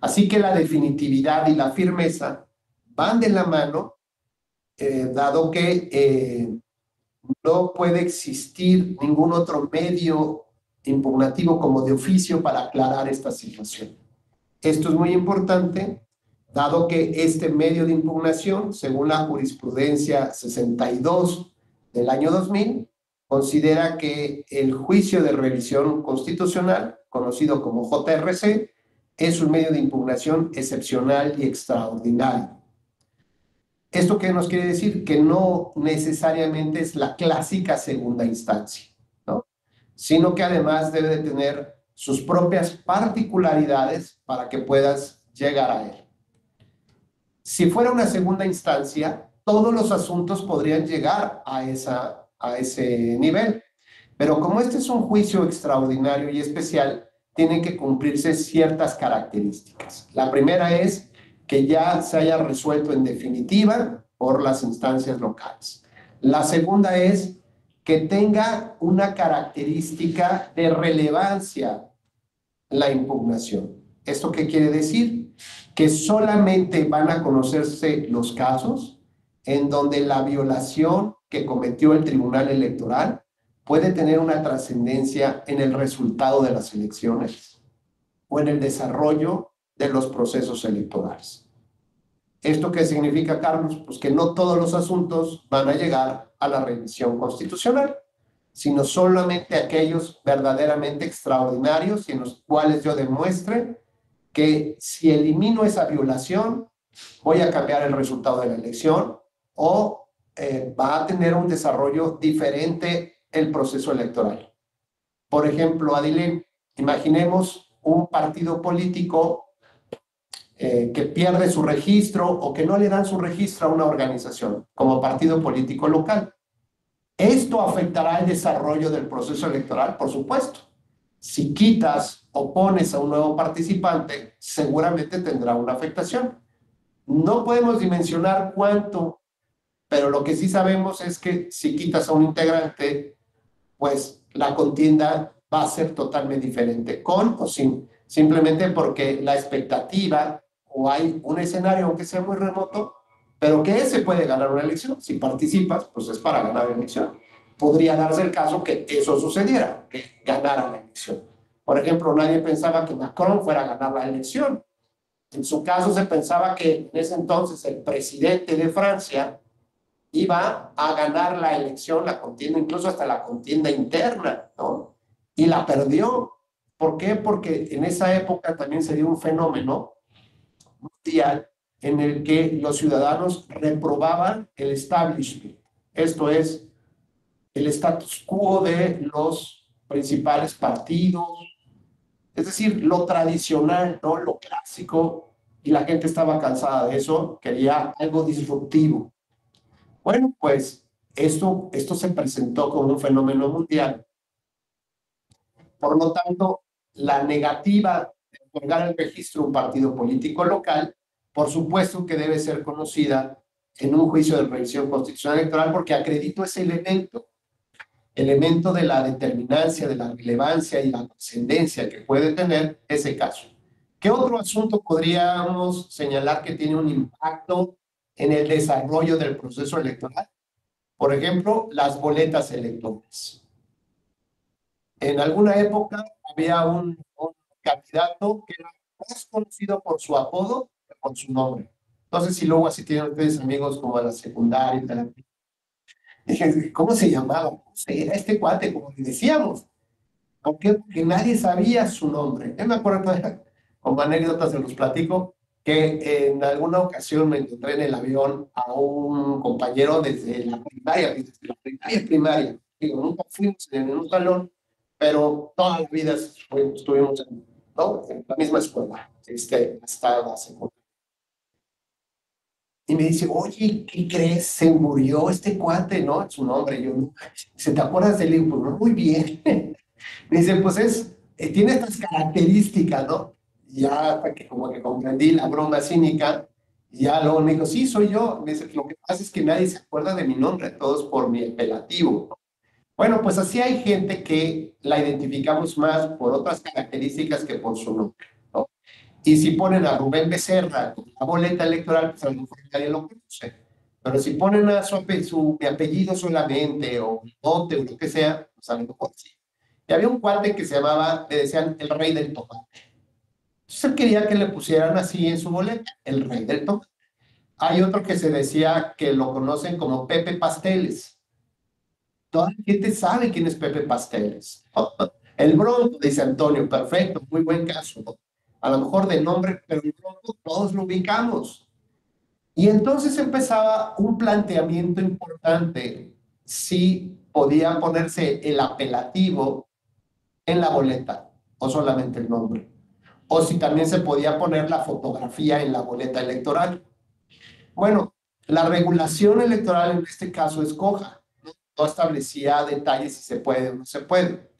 S2: Así que la definitividad y la firmeza van de la mano, dado que no puede existir ningún otro medio impugnativo como de oficio para aclarar esta situación. Esto es muy importante, dado que este medio de impugnación, según la jurisprudencia 62 del año 2000, considera que el juicio de revisión constitucional, conocido como JRC, es un medio de impugnación excepcional y extraordinario. ¿Esto qué nos quiere decir? Que no necesariamente es la clásica segunda instancia, ¿no? Sino que además debe de tener sus propias particularidades para que puedas llegar a él. Si fuera una segunda instancia, todos los asuntos podrían llegar a ese nivel. Pero como este es un juicio extraordinario y especial, tienen que cumplirse ciertas características. La primera es que ya se haya resuelto en definitiva por las instancias locales. La segunda es que tenga una característica de relevancia la impugnación. ¿Esto qué quiere decir? Que solamente van a conocerse los casos en donde la violación que cometió el Tribunal Electoral puede tener una trascendencia en el resultado de las elecciones o en el desarrollo de los procesos electorales. ¿Esto qué significa, Carlos? Pues que no todos los asuntos van a llegar a la revisión constitucional, sino solamente aquellos verdaderamente extraordinarios y en los cuales yo demuestre que si elimino esa violación, voy a cambiar el resultado de la elección o va a tener un desarrollo diferente el proceso electoral. Por ejemplo, Adilén, imaginemos un partido político que pierde su registro o que no le dan su registro a una organización como partido político local. ¿Esto afectará el desarrollo del proceso electoral? Por supuesto. Si quitas o pones a un nuevo participante, seguramente tendrá una afectación. No podemos dimensionar cuánto, pero lo que sí sabemos es que si quitas a un integrante, pues la contienda va a ser totalmente diferente, con o sin, simplemente porque la expectativa o hay un escenario, aunque sea muy remoto, pero que se puede ganar una elección. Si participas, pues es para ganar la elección. Podría darse el caso que eso sucediera, que ganara la elección. Por ejemplo, nadie pensaba que Macron fuera a ganar la elección. En su caso se pensaba que en ese entonces el presidente de Francia iba a ganar la elección, la contienda, incluso hasta la contienda interna, ¿no? Y la perdió. ¿Por qué? Porque en esa época también se dio un fenómeno mundial en el que los ciudadanos reprobaban el establishment, esto es, el status quo de los principales partidos, es decir, lo tradicional, ¿no? Lo clásico, y la gente estaba cansada de eso, quería algo disruptivo. Bueno, pues esto se presentó como un fenómeno mundial. Por lo tanto, la negativa de otorgar el registro a un partido político local, por supuesto que debe ser conocida en un juicio de revisión constitucional electoral porque acredito ese elemento de la determinancia, de la relevancia y la trascendencia que puede tener ese caso. ¿Qué otro asunto podríamos señalar que tiene un impacto en el desarrollo del proceso electoral? Por ejemplo, las boletas electorales. En alguna época había un candidato que era más conocido por su apodo que por su nombre. No sé si luego así tienen ustedes amigos como a la secundaria y tal. Dije, ¿cómo se llamaba? No sé, era este cuate, como le decíamos. ¿Por qué? Porque nadie sabía su nombre. Yo me acuerdo todavía, como anécdotas se los platico, que en alguna ocasión me encontré en el avión a un compañero desde la primaria. Digo, nunca fuimos en un salón, pero toda la vida estuvimos en la misma escuela, hasta la secundaria. Y me dice, oye, ¿qué crees? Se murió este cuate, ¿no? Su nombre. Yo, ¿se te acuerdas del libro? No, muy bien. Me dice, pues tiene estas características, ¿no? Ya hasta que como que comprendí la broma cínica, Y ya luego me dijo, sí, soy yo. Me dice, lo que pasa es que nadie se acuerda de mi nombre, todos por mi apelativo. Bueno, pues así hay gente que la identificamos más por otras características que por su nombre, ¿no? Y si ponen a Rubén Becerra con la boleta electoral, pues a lo mejor nadie lo conoce. Pero si ponen a mi apellido solamente, o Monte, o lo que sea, pues a lo mejor sí. Y había un cuate que se llamaba, le decían el rey del tomate. Entonces él quería que le pusieran así en su boleta, el rey del tomate. Hay otro que se decía que lo conocen como Pepe Pasteles. Toda la gente sabe quién es Pepe Pasteles. El Bronco, dice Antonio, perfecto, muy buen caso. A lo mejor de nombre, pero el Bronco todos lo ubicamos. Y entonces empezaba un planteamiento importante si podía ponerse el apelativo en la boleta o solamente el nombre. O si también se podía poner la fotografía en la boleta electoral. Bueno, la regulación electoral en este caso es coja. No establecía detalles si se puede o no se puede.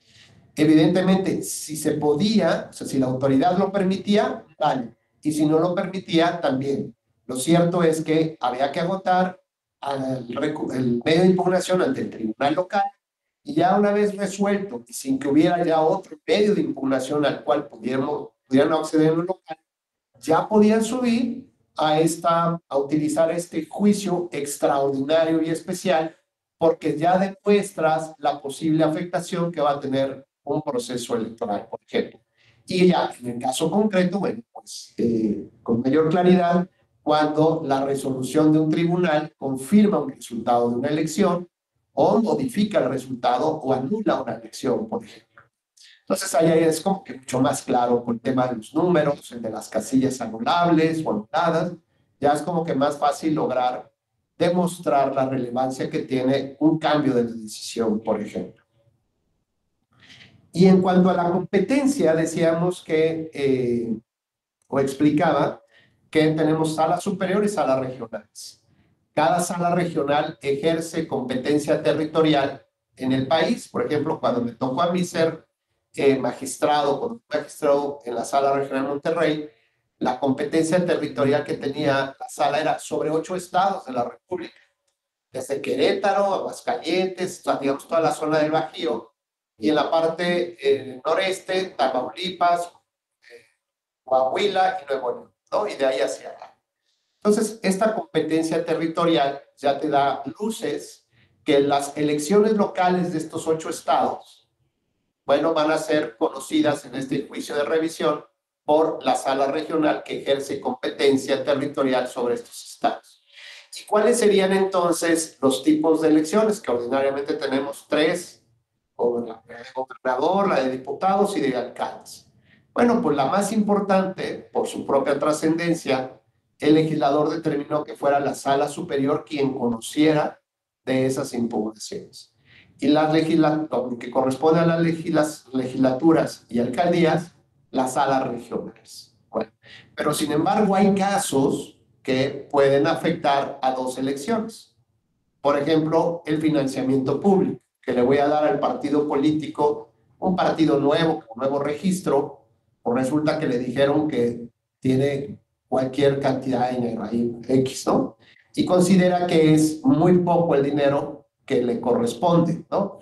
S2: Evidentemente, si se podía, o sea, si la autoridad lo permitía, vale. Y si no lo permitía, también. Lo cierto es que había que agotar el medio de impugnación ante el tribunal local, y ya una vez resuelto y sin que hubiera ya otro medio de impugnación al cual pudieran acceder en un local, ya podían subir a utilizar este juicio extraordinario y especial, porque ya demuestras la posible afectación que va a tener un proceso electoral, por ejemplo. Y ya en el caso concreto, bueno, pues con mayor claridad, cuando la resolución de un tribunal confirma un resultado de una elección o modifica el resultado o anula una elección, por ejemplo. Entonces ahí es como que mucho más claro con el tema de los números, el de las casillas anulables o anuladas, ya es como que más fácil lograr demostrar la relevancia que tiene un cambio de la decisión, por ejemplo. Y en cuanto a la competencia, decíamos que, o explicaba, que tenemos salas superiores y salas regionales. Cada sala regional ejerce competencia territorial en el país. Por ejemplo, cuando me tocó a mí ser magistrado en la sala regional de Monterrey, la competencia territorial que tenía la sala era sobre 8 estados de la República, desde Querétaro, Aguascalientes, digamos toda la zona del Bajío, y en la parte noreste, Tamaulipas, Coahuila y Nuevo León, ¿no? Y de ahí hacia acá. Entonces, esta competencia territorial ya te da luces que las elecciones locales de estos 8 estados, bueno, van a ser conocidas en este juicio de revisión por la sala regional que ejerce competencia territorial sobre estos estados. ¿Y cuáles serían entonces los tipos de elecciones? Que ordinariamente tenemos 3, la de gobernador, la de diputados y de alcaldes. Bueno, pues la más importante, por su propia trascendencia, el legislador determinó que fuera la sala superior quien conociera de esas impugnaciones. Y lo que corresponde a las legislaturas y alcaldías, las salas regionales. Bueno, pero sin embargo hay casos que pueden afectar a 2 elecciones. Por ejemplo, el financiamiento público, que le voy a dar al partido político, un partido nuevo, con nuevo registro, o resulta que le dijeron que tiene cualquier cantidad de dinero ahí, X, ¿no? Y considera que es muy poco el dinero que le corresponde, ¿no?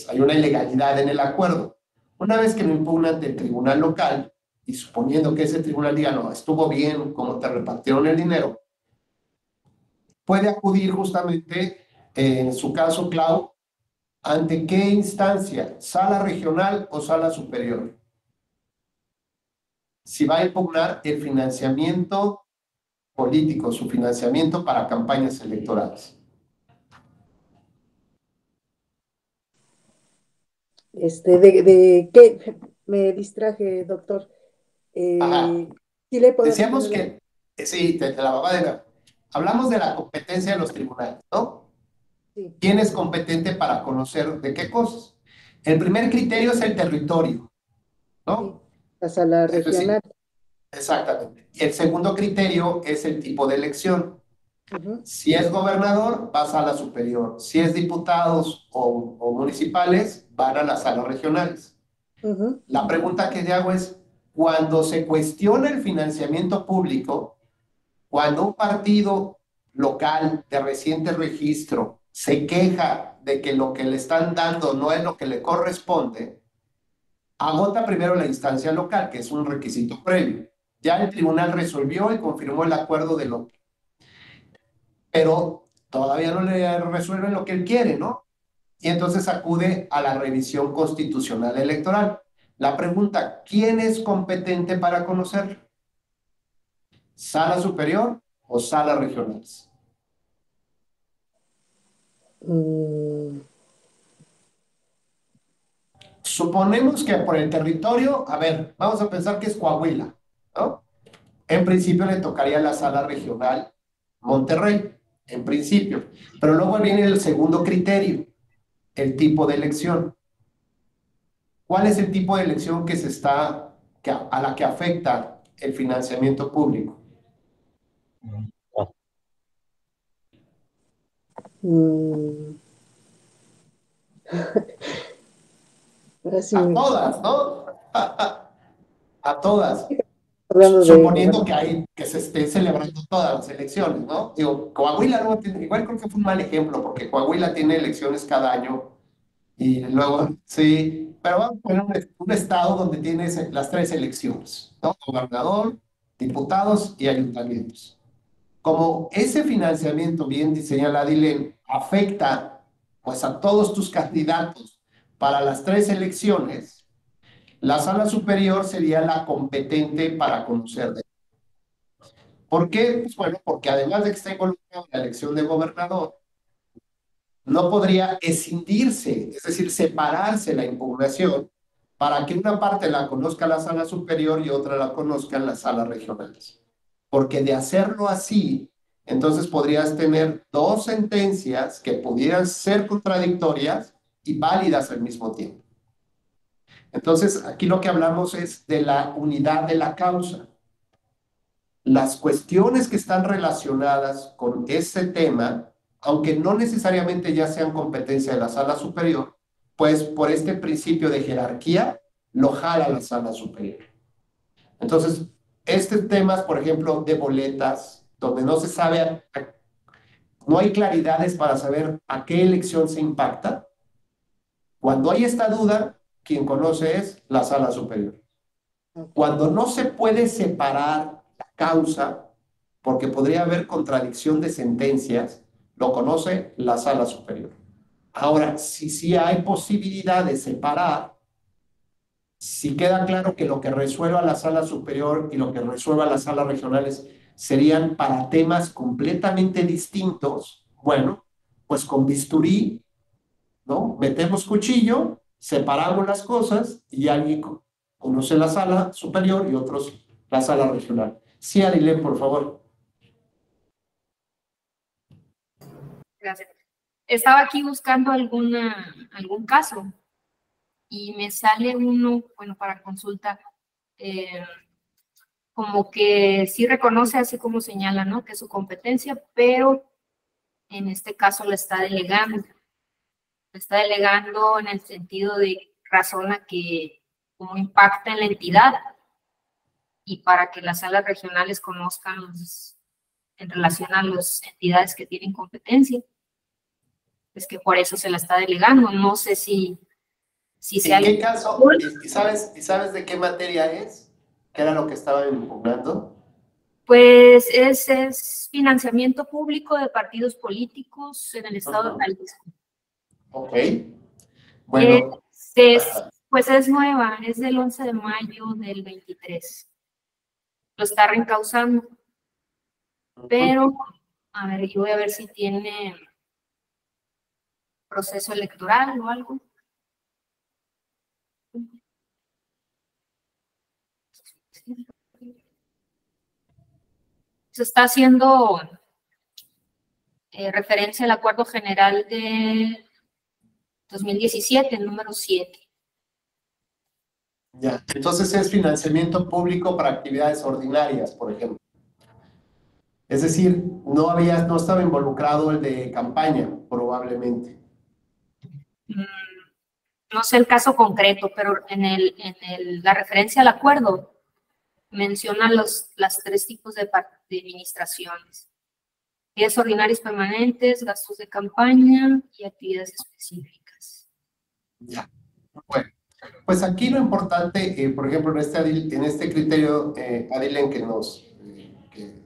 S2: Hay una ilegalidad en el acuerdo. Una vez que lo impugnan ante el tribunal local, y suponiendo que ese tribunal diga, no, estuvo bien como te repartieron el dinero, puede acudir justamente, en su caso, Clau, ¿ante qué instancia? ¿Sala regional o sala superior? Si va a impugnar el financiamiento político, su financiamiento para campañas electorales.
S5: ¿De qué? Me distraje, doctor.
S2: Ajá.
S5: ¿Sí le podemos
S2: Decíamos
S5: poner
S2: que, sí, te la mamá de hablamos de la competencia de los tribunales, ¿no?
S5: Sí,
S2: ¿Quién es competente para conocer de qué cosas? El primer criterio es el territorio,
S5: sí,
S2: ¿no?
S5: la sala
S2: Es decir,
S5: regional.
S2: exactamente. Y el segundo criterio es el tipo de elección.
S5: Ujú,
S2: Si es gobernador, va a sala superior. Si es diputados o municipales, van a las salas regionales.
S5: ujú.
S2: La pregunta que te hago es, cuando se cuestiona el financiamiento público, Cuando un partido local de reciente registro se queja de que lo que le están dando no es lo que le corresponde, agota primero la instancia local, que es un requisito previo. Ya el tribunal resolvió y confirmó el acuerdo de lo que, pero todavía no le resuelven lo que él quiere, ¿no? Y entonces acude a la revisión constitucional electoral. La pregunta, ¿quién es competente para conocerlo? ¿Sala superior o sala regionales? Suponemos que por el territorio, a ver, vamos a pensar que es Coahuila, ¿no? En principio le tocaría la sala regional Monterrey, en principio. Pero luego viene el segundo criterio, el tipo de elección. ¿Cuál es el tipo de elección a la que afecta el financiamiento público? A todas, ¿no? A todas. Suponiendo que se estén celebrando todas las elecciones, ¿no? Digo, Coahuila no tiene, igual creo que fue un mal ejemplo, porque Coahuila tiene elecciones cada año y luego, sí, pero vamos a poner un estado donde tienes las tres elecciones, ¿no? Gobernador, diputados y ayuntamientos. Como ese financiamiento, bien señala Adilén, afecta pues a todos tus candidatos para las tres elecciones, la sala superior sería la competente para conocer de. ¿Por qué? Pues bueno, porque además de que está involucrado en la elección de gobernador, no podría escindirse, es decir, separarse la impugnación para que una parte la conozca la sala superior y otra la conozca en las salas regionales. Porque de hacerlo así, entonces podrías tener dos sentencias que pudieran ser contradictorias y válidas al mismo tiempo. Entonces, aquí lo que hablamos es de la unidad de la causa. Las cuestiones que están relacionadas con ese tema, aunque no necesariamente ya sean competencia de la sala superior, pues por este principio de jerarquía, lo jala la sala superior. Entonces, estos temas, por ejemplo, de boletas, donde no se sabe, no hay claridades para saber a qué elección se impacta, cuando hay esta duda, quien conoce es la sala superior. Cuando no se puede separar la causa, porque podría haber contradicción de sentencias, lo conoce la sala superior. Ahora, si sí hay posibilidad de separar, si queda claro que lo que resuelva la sala superior y lo que resuelva las salas regionales serían para temas completamente distintos, bueno, pues con bisturí, ¿no? Metemos cuchillo, separamos las cosas y alguien conoce la sala superior y otros la sala regional. Sí, Adilén, por favor.
S1: Gracias. Estaba aquí buscando algún caso y me sale uno, bueno, para consulta, como que sí reconoce, así como señala, ¿no? Que es su competencia, pero en este caso la está delegando. La está delegando en el sentido de razona que como impacta en la entidad y para que las salas regionales conozcan en relación a las entidades que tienen competencia. Es que por eso se la está delegando. No sé si
S2: ¿En qué caso? ¿Y sabes de qué materia es? ¿Qué era lo que estaban impugnando?
S1: Pues es financiamiento público de partidos políticos en el estado de Jalisco.
S2: Ok. Bueno.
S1: Pues es nueva, es del 11 de mayo del 23. Lo está reencausando. Pero, a ver, yo voy a ver si tiene proceso electoral o algo. Se está haciendo referencia al Acuerdo General de 2017, el número 7.
S2: Ya, entonces es financiamiento público para actividades ordinarias, por ejemplo. Es decir, no estaba involucrado el de campaña, probablemente.
S1: No sé el caso concreto, pero en la referencia al acuerdo menciona las 3 tipos de administraciones. Actividades ordinarias permanentes, gastos de campaña y actividades específicas.
S2: Ya. Bueno, pues aquí lo importante, por ejemplo, en este criterio, Adilen, que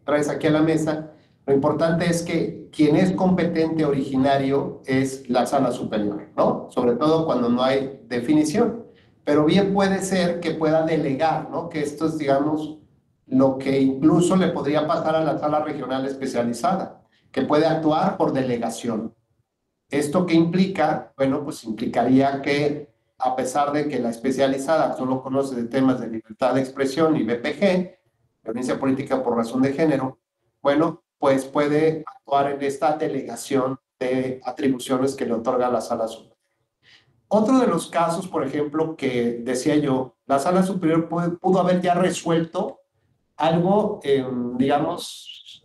S2: traes aquí a la mesa, lo importante es que quien es competente originario es la sala superior, ¿no? Sobre todo cuando no hay definición. Pero bien puede ser que pueda delegar, ¿no? Que esto es, digamos, lo que incluso le podría pasar a la sala regional especializada, que puede actuar por delegación. ¿Esto qué implica? Bueno, pues implicaría que, a pesar de que la especializada solo conoce de temas de libertad de expresión y BPG, violencia política por razón de género, bueno, pues puede actuar en esta delegación de atribuciones que le otorga la sala superior. Otro de los casos, por ejemplo, que decía yo, la sala superior pudo haber ya resuelto algo, digamos,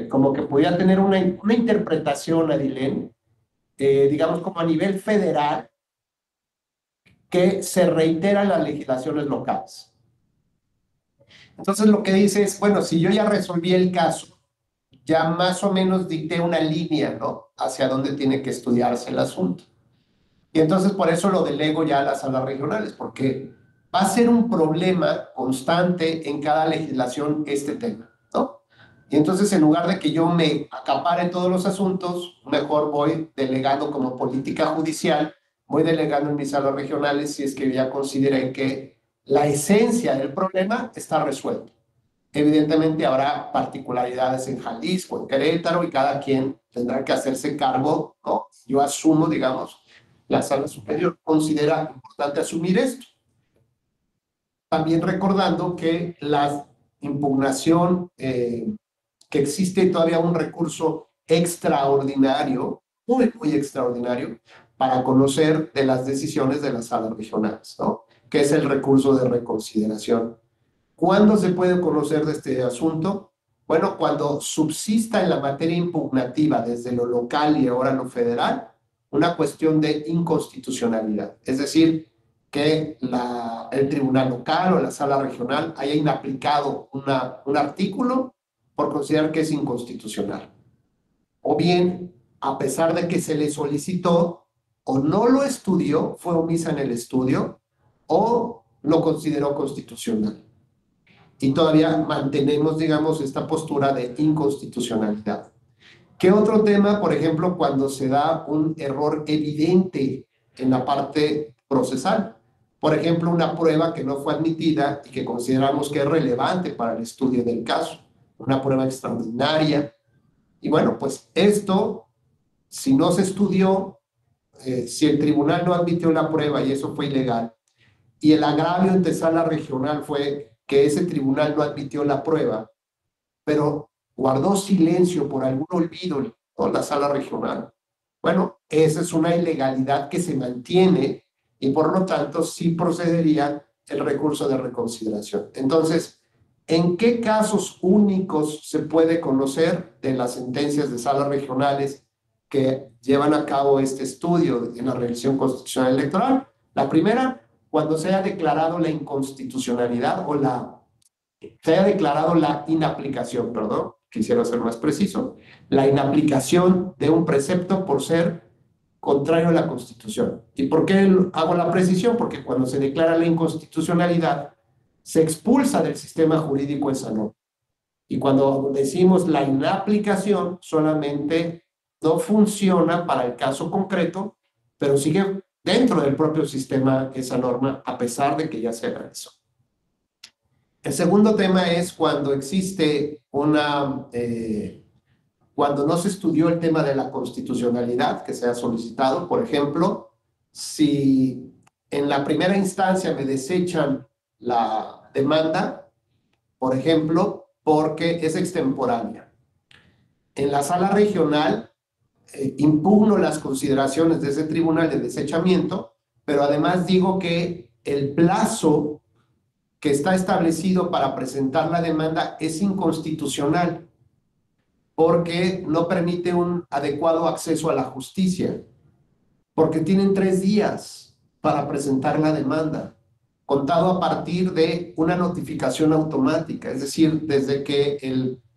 S2: como que podía tener una interpretación, Adilén, digamos, como a nivel federal, que se reitera en las legislaciones locales. Entonces lo que dice es, bueno, si yo ya resolví el caso, ya más o menos dicté una línea, ¿no? Hacia dónde tiene que estudiarse el asunto. Y entonces por eso lo delego ya a las salas regionales, porque va a ser un problema constante en cada legislación este tema, ¿no? Y entonces en lugar de que yo me acapare todos los asuntos, mejor voy delegando como política judicial, voy delegando en mis salas regionales si es que ya consideré que la esencia del problema está resuelta. Evidentemente habrá particularidades en Jalisco, en Querétaro, y cada quien tendrá que hacerse cargo, ¿no? Yo asumo, digamos, la sala superior considera importante asumir esto. También recordando que la impugnación, que existe todavía un recurso extraordinario, muy, muy extraordinario, para conocer de las decisiones de las salas regionales, ¿no? Que es el recurso de reconsideración. ¿Cuándo se puede conocer de este asunto? Bueno, cuando subsista en la materia impugnativa desde lo local y ahora lo federal, una cuestión de inconstitucionalidad. Es decir, que el tribunal local o la sala regional haya inaplicado un artículo por considerar que es inconstitucional. O bien, a pesar de que se le solicitó, o no lo estudió, fue omisa en el estudio, o lo consideró constitucional. Y todavía mantenemos, digamos, esta postura de inconstitucionalidad. ¿Qué otro tema? Por ejemplo, cuando se da un error evidente en la parte procesal. Por ejemplo, una prueba que no fue admitida y que consideramos que es relevante para el estudio del caso. Una prueba extraordinaria. Y bueno, pues esto, si no se estudió, si el tribunal no admitió la prueba y eso fue ilegal, y el agravio ante sala regional fue que ese tribunal no admitió la prueba, pero guardó silencio por algún olvido, ¿no? La sala regional. Bueno, esa es una ilegalidad que se mantiene y por lo tanto sí procedería el recurso de reconsideración. Entonces, ¿en qué casos únicos se puede conocer de las sentencias de salas regionales que llevan a cabo este estudio en la revisión constitucional electoral? La primera, cuando se haya declarado la inconstitucionalidad o se haya declarado la inaplicación, perdón, quisiera ser más preciso, la inaplicación de un precepto por ser contrario a la Constitución. ¿Y por qué hago la precisión? Porque cuando se declara la inconstitucionalidad, se expulsa del sistema jurídico esa norma. Y cuando decimos la inaplicación, solamente no funciona para el caso concreto, pero sigue dentro del propio sistema esa norma, a pesar de que ya se realizó. El segundo tema es cuando existe cuando no se estudió el tema de la constitucionalidad que se ha solicitado. Por ejemplo, si en la primera instancia me desechan la demanda, por ejemplo, porque es extemporánea. En la sala regional impugno las consideraciones de ese tribunal de desechamiento, pero además digo que el plazo que está establecido para presentar la demanda es inconstitucional porque no permite un adecuado acceso a la justicia, porque tienen 3 días para presentar la demanda. contado a partir de una notificación automática, es decir, desde que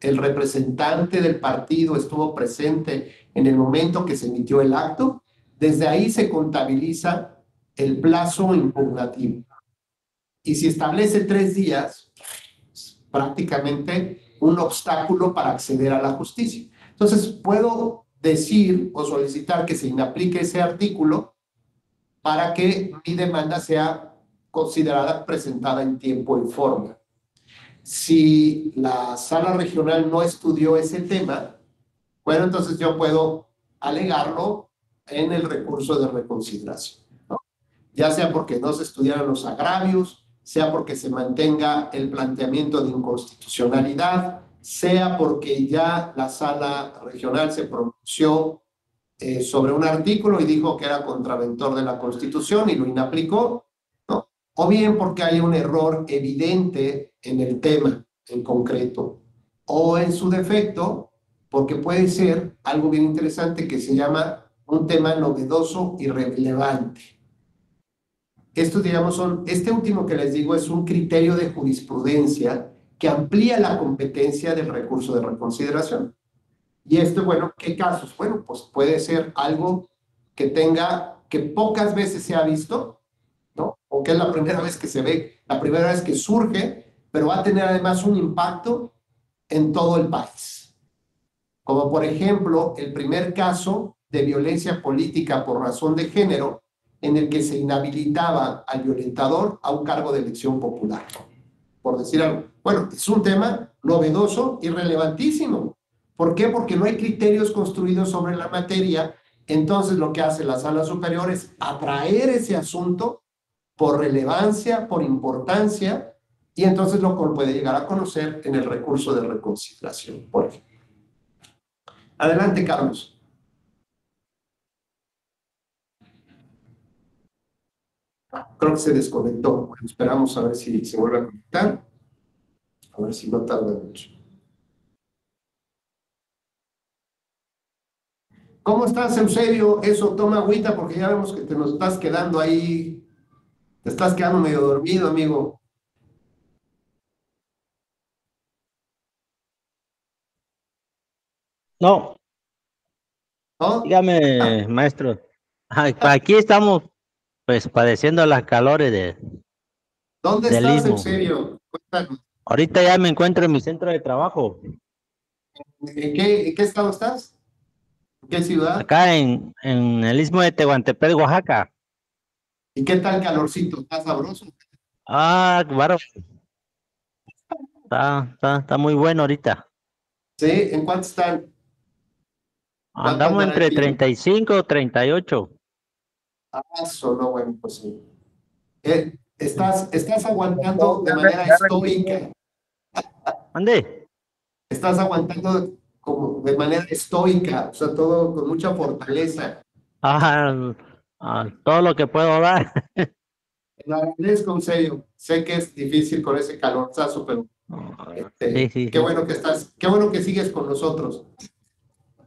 S2: el representante del partido estuvo presente en el momento que se emitió el acto, desde ahí se contabiliza el plazo impugnativo. Y si establece 3 días, prácticamente un obstáculo para acceder a la justicia. Entonces, puedo decir o solicitar que se inaplique ese artículo para que mi demanda sea considerada presentada en tiempo y forma. Si la sala regional no estudió ese tema, bueno, entonces yo puedo alegarlo en el recurso de reconsideración, ¿no? Ya sea porque no se estudiaron los agravios, sea porque se mantenga el planteamiento de inconstitucionalidad, sea porque ya la sala regional se pronunció sobre un artículo y dijo que era contraventor de la Constitución y lo inaplicó, ¿no? O bien porque hay un error evidente en el tema en concreto, o en su defecto, porque puede ser algo bien interesante que se llama un tema novedoso y relevante. Estos, digamos, este último que les digo es un criterio de jurisprudencia que amplía la competencia del recurso de reconsideración. Y esto, bueno, ¿qué casos? Bueno, pues puede ser algo que pocas veces se ha visto, ¿no? O que es la primera vez que se ve, la primera vez que surge, pero va a tener además un impacto en todo el país. Como por ejemplo, el primer caso de violencia política por razón de género, en el que se inhabilitaba al violentador a un cargo de elección popular, por decir algo. Bueno, es un tema novedoso y relevantísimo. ¿Por qué? Porque no hay criterios construidos sobre la materia. Entonces lo que hace la sala superior es atraer ese asunto por relevancia, por importancia, y entonces lo puede llegar a conocer en el recurso de reconsideración, por ejemplo. Adelante, Carlos. Creo que se desconectó. Bueno, esperamos a ver si se vuelve a conectar. A ver si no tarda mucho. ¿Cómo estás, Eusebio? Eso, toma agüita porque ya vemos que te nos estás quedando ahí. Te estás quedando medio dormido, amigo.
S4: No,
S2: ¿No?
S4: dígame, maestro. Aquí estamos, pues, padeciendo las calores
S2: ¿Dónde
S4: del
S2: estás,
S4: istmo.
S2: Eusebio? Cuéntanos.
S4: Ahorita ya me encuentro en mi centro de trabajo,
S2: ¿En qué estado estás? ¿En qué ciudad?
S4: acá en el istmo de Tehuantepec, Oaxaca.
S2: ¿Y qué tal calorcito? ¿Está sabroso?
S4: Ah, claro, está muy bueno ahorita.
S2: ¿Sí? ¿En cuánto están? ¿Cuánto
S4: Andamos
S2: andará el
S4: entre
S2: kilo?
S4: 35 y 38.
S2: Ah, no, bueno, pues sí. Estás aguantando de manera estoica.
S4: ¿Dónde?
S2: Estás aguantando como de manera estoica, o sea, todo con mucha fortaleza.
S4: Ah, todo lo que puedo dar.
S2: Lo agradezco, en serio. Sé que es difícil con ese calorzazo, pero
S4: Sí, sí,
S2: qué
S4: sí.
S2: bueno que estás, qué bueno que sigues con nosotros.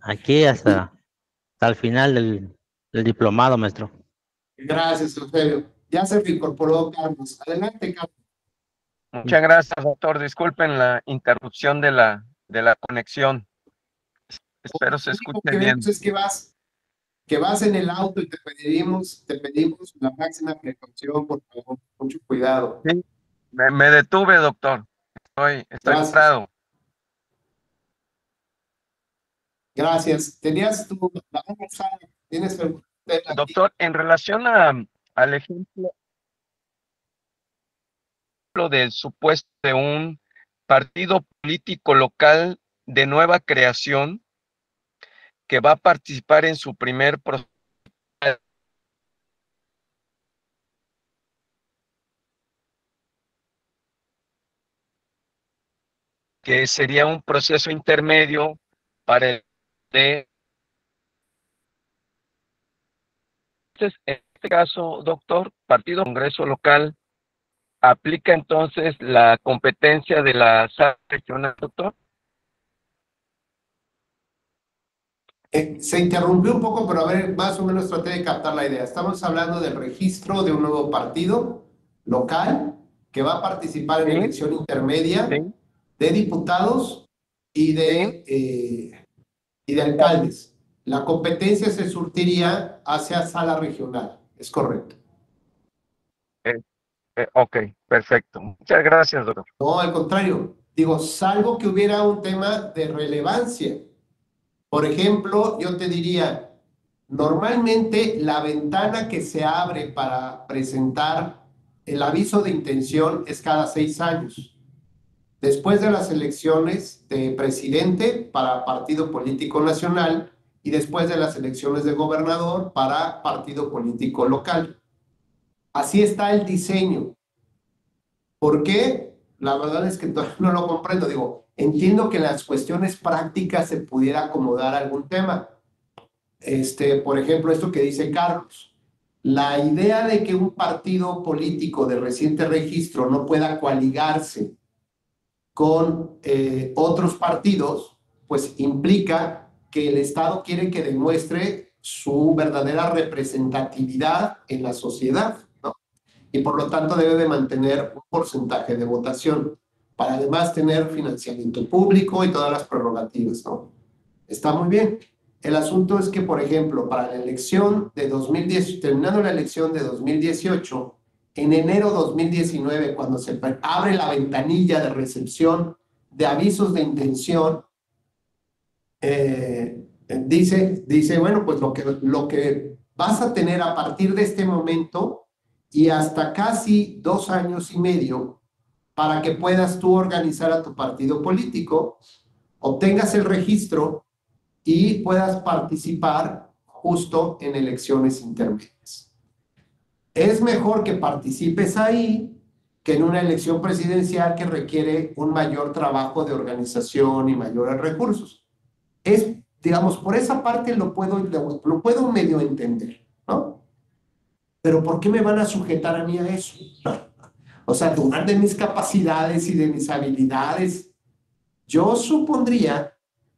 S4: Aquí hasta el final del diplomado, maestro.
S2: Gracias, Eusebio. Ya se reincorporó Carlos. Adelante, Carlos.
S3: Muchas gracias, doctor. Disculpen la interrupción de la conexión. Espero se
S2: Lo único
S3: escuche
S2: que
S3: bien.
S2: vemos es que vas en el auto y te pedimos la máxima precaución, por favor, mucho cuidado.
S3: Sí, me detuve, doctor. Estoy
S2: Gracias.
S3: parado.
S2: Gracias. Tenías tú la mano alzada. ¿Tienes algún tema aquí?
S3: Doctor, en relación al ejemplo del supuesto de un partido político local de nueva creación que va a participar en su primer proceso, que sería un proceso intermedio para el de... Entonces, en este caso, doctor, partido Congreso local, ¿aplica entonces la competencia de la sala regional, doctor?
S2: Se interrumpió un poco, pero a ver, más o menos traté de captar la idea. Estamos hablando del registro de un nuevo partido local que va a participar en
S3: Sí.
S2: elección intermedia
S3: Sí.
S2: de diputados y de alcaldes. La competencia se surtiría hacia sala regional, es correcto.
S3: Ok, perfecto. Muchas gracias, doctor.
S2: No, al contrario, digo, salvo que hubiera un tema de relevancia. Por ejemplo, yo te diría, normalmente la ventana que se abre para presentar el aviso de intención es cada 6 años. Después de las elecciones de presidente para partido político nacional y después de las elecciones de gobernador para partido político local. Así está el diseño. ¿Por qué? La verdad es que todavía no lo comprendo. Digo, entiendo que en las cuestiones prácticas se pudiera acomodar algún tema. Por ejemplo, esto que dice Carlos. La idea de que un partido político de reciente registro no pueda coaligarse con otros partidos, pues implica que el Estado quiere que demuestre su verdadera representatividad en la sociedad, ¿no? Y por lo tanto debe de mantener un porcentaje de votación para además tener financiamiento público y todas las prerrogativas, ¿no? Está muy bien. El asunto es que, por ejemplo, para la elección de 2010, terminando la elección de 2018, en enero 2019, cuando se abre la ventanilla de recepción de avisos de intención, dice, bueno, pues lo que vas a tener a partir de este momento y hasta casi 2 años y medio para que puedas tú organizar a tu partido político, obtengas el registro y puedas participar justo en elecciones intermedias. Es mejor que participes ahí que en una elección presidencial que requiere un mayor trabajo de organización y mayores recursos. Digamos, por esa parte lo puedo medio entender, ¿no? Pero ¿por qué me van a sujetar a mí a eso? O sea, dudar de mis capacidades y de mis habilidades. Yo supondría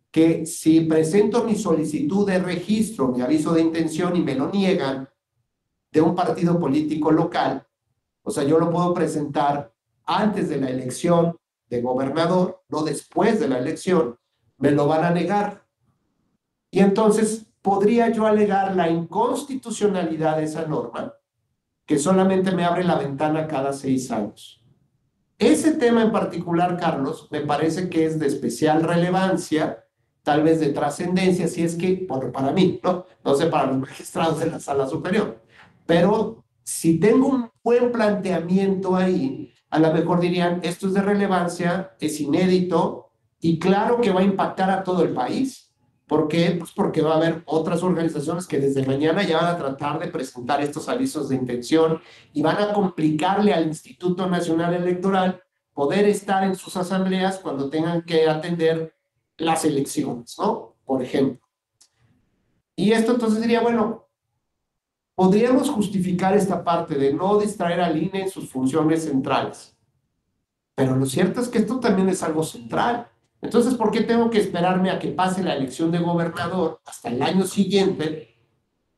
S2: que si presento mi solicitud de registro, mi aviso de intención y me lo niegan de un partido político local, o sea, yo lo puedo presentar antes de la elección de gobernador, no después de la elección, me lo van a negar. Y entonces podría yo alegar la inconstitucionalidad de esa norma, que solamente me abre la ventana cada 6 años. Ese tema en particular, Carlos, me parece que es de especial relevancia, tal vez de trascendencia, si es que, bueno, para mí, ¿no? No sé, para los magistrados de la sala superior. Pero si tengo un buen planteamiento ahí, a lo mejor dirían, esto es de relevancia, es inédito y claro que va a impactar a todo el país. ¿Por qué? Pues porque va a haber otras organizaciones que desde mañana ya van a tratar de presentar estos avisos de intención y van a complicarle al Instituto Nacional Electoral poder estar en sus asambleas cuando tengan que atender las elecciones, ¿no? Por ejemplo. Y esto entonces diría, bueno, podríamos justificar esta parte de no distraer al INE en sus funciones centrales. Pero lo cierto es que esto también es algo central. Entonces, ¿por qué tengo que esperarme a que pase la elección de gobernador hasta el año siguiente?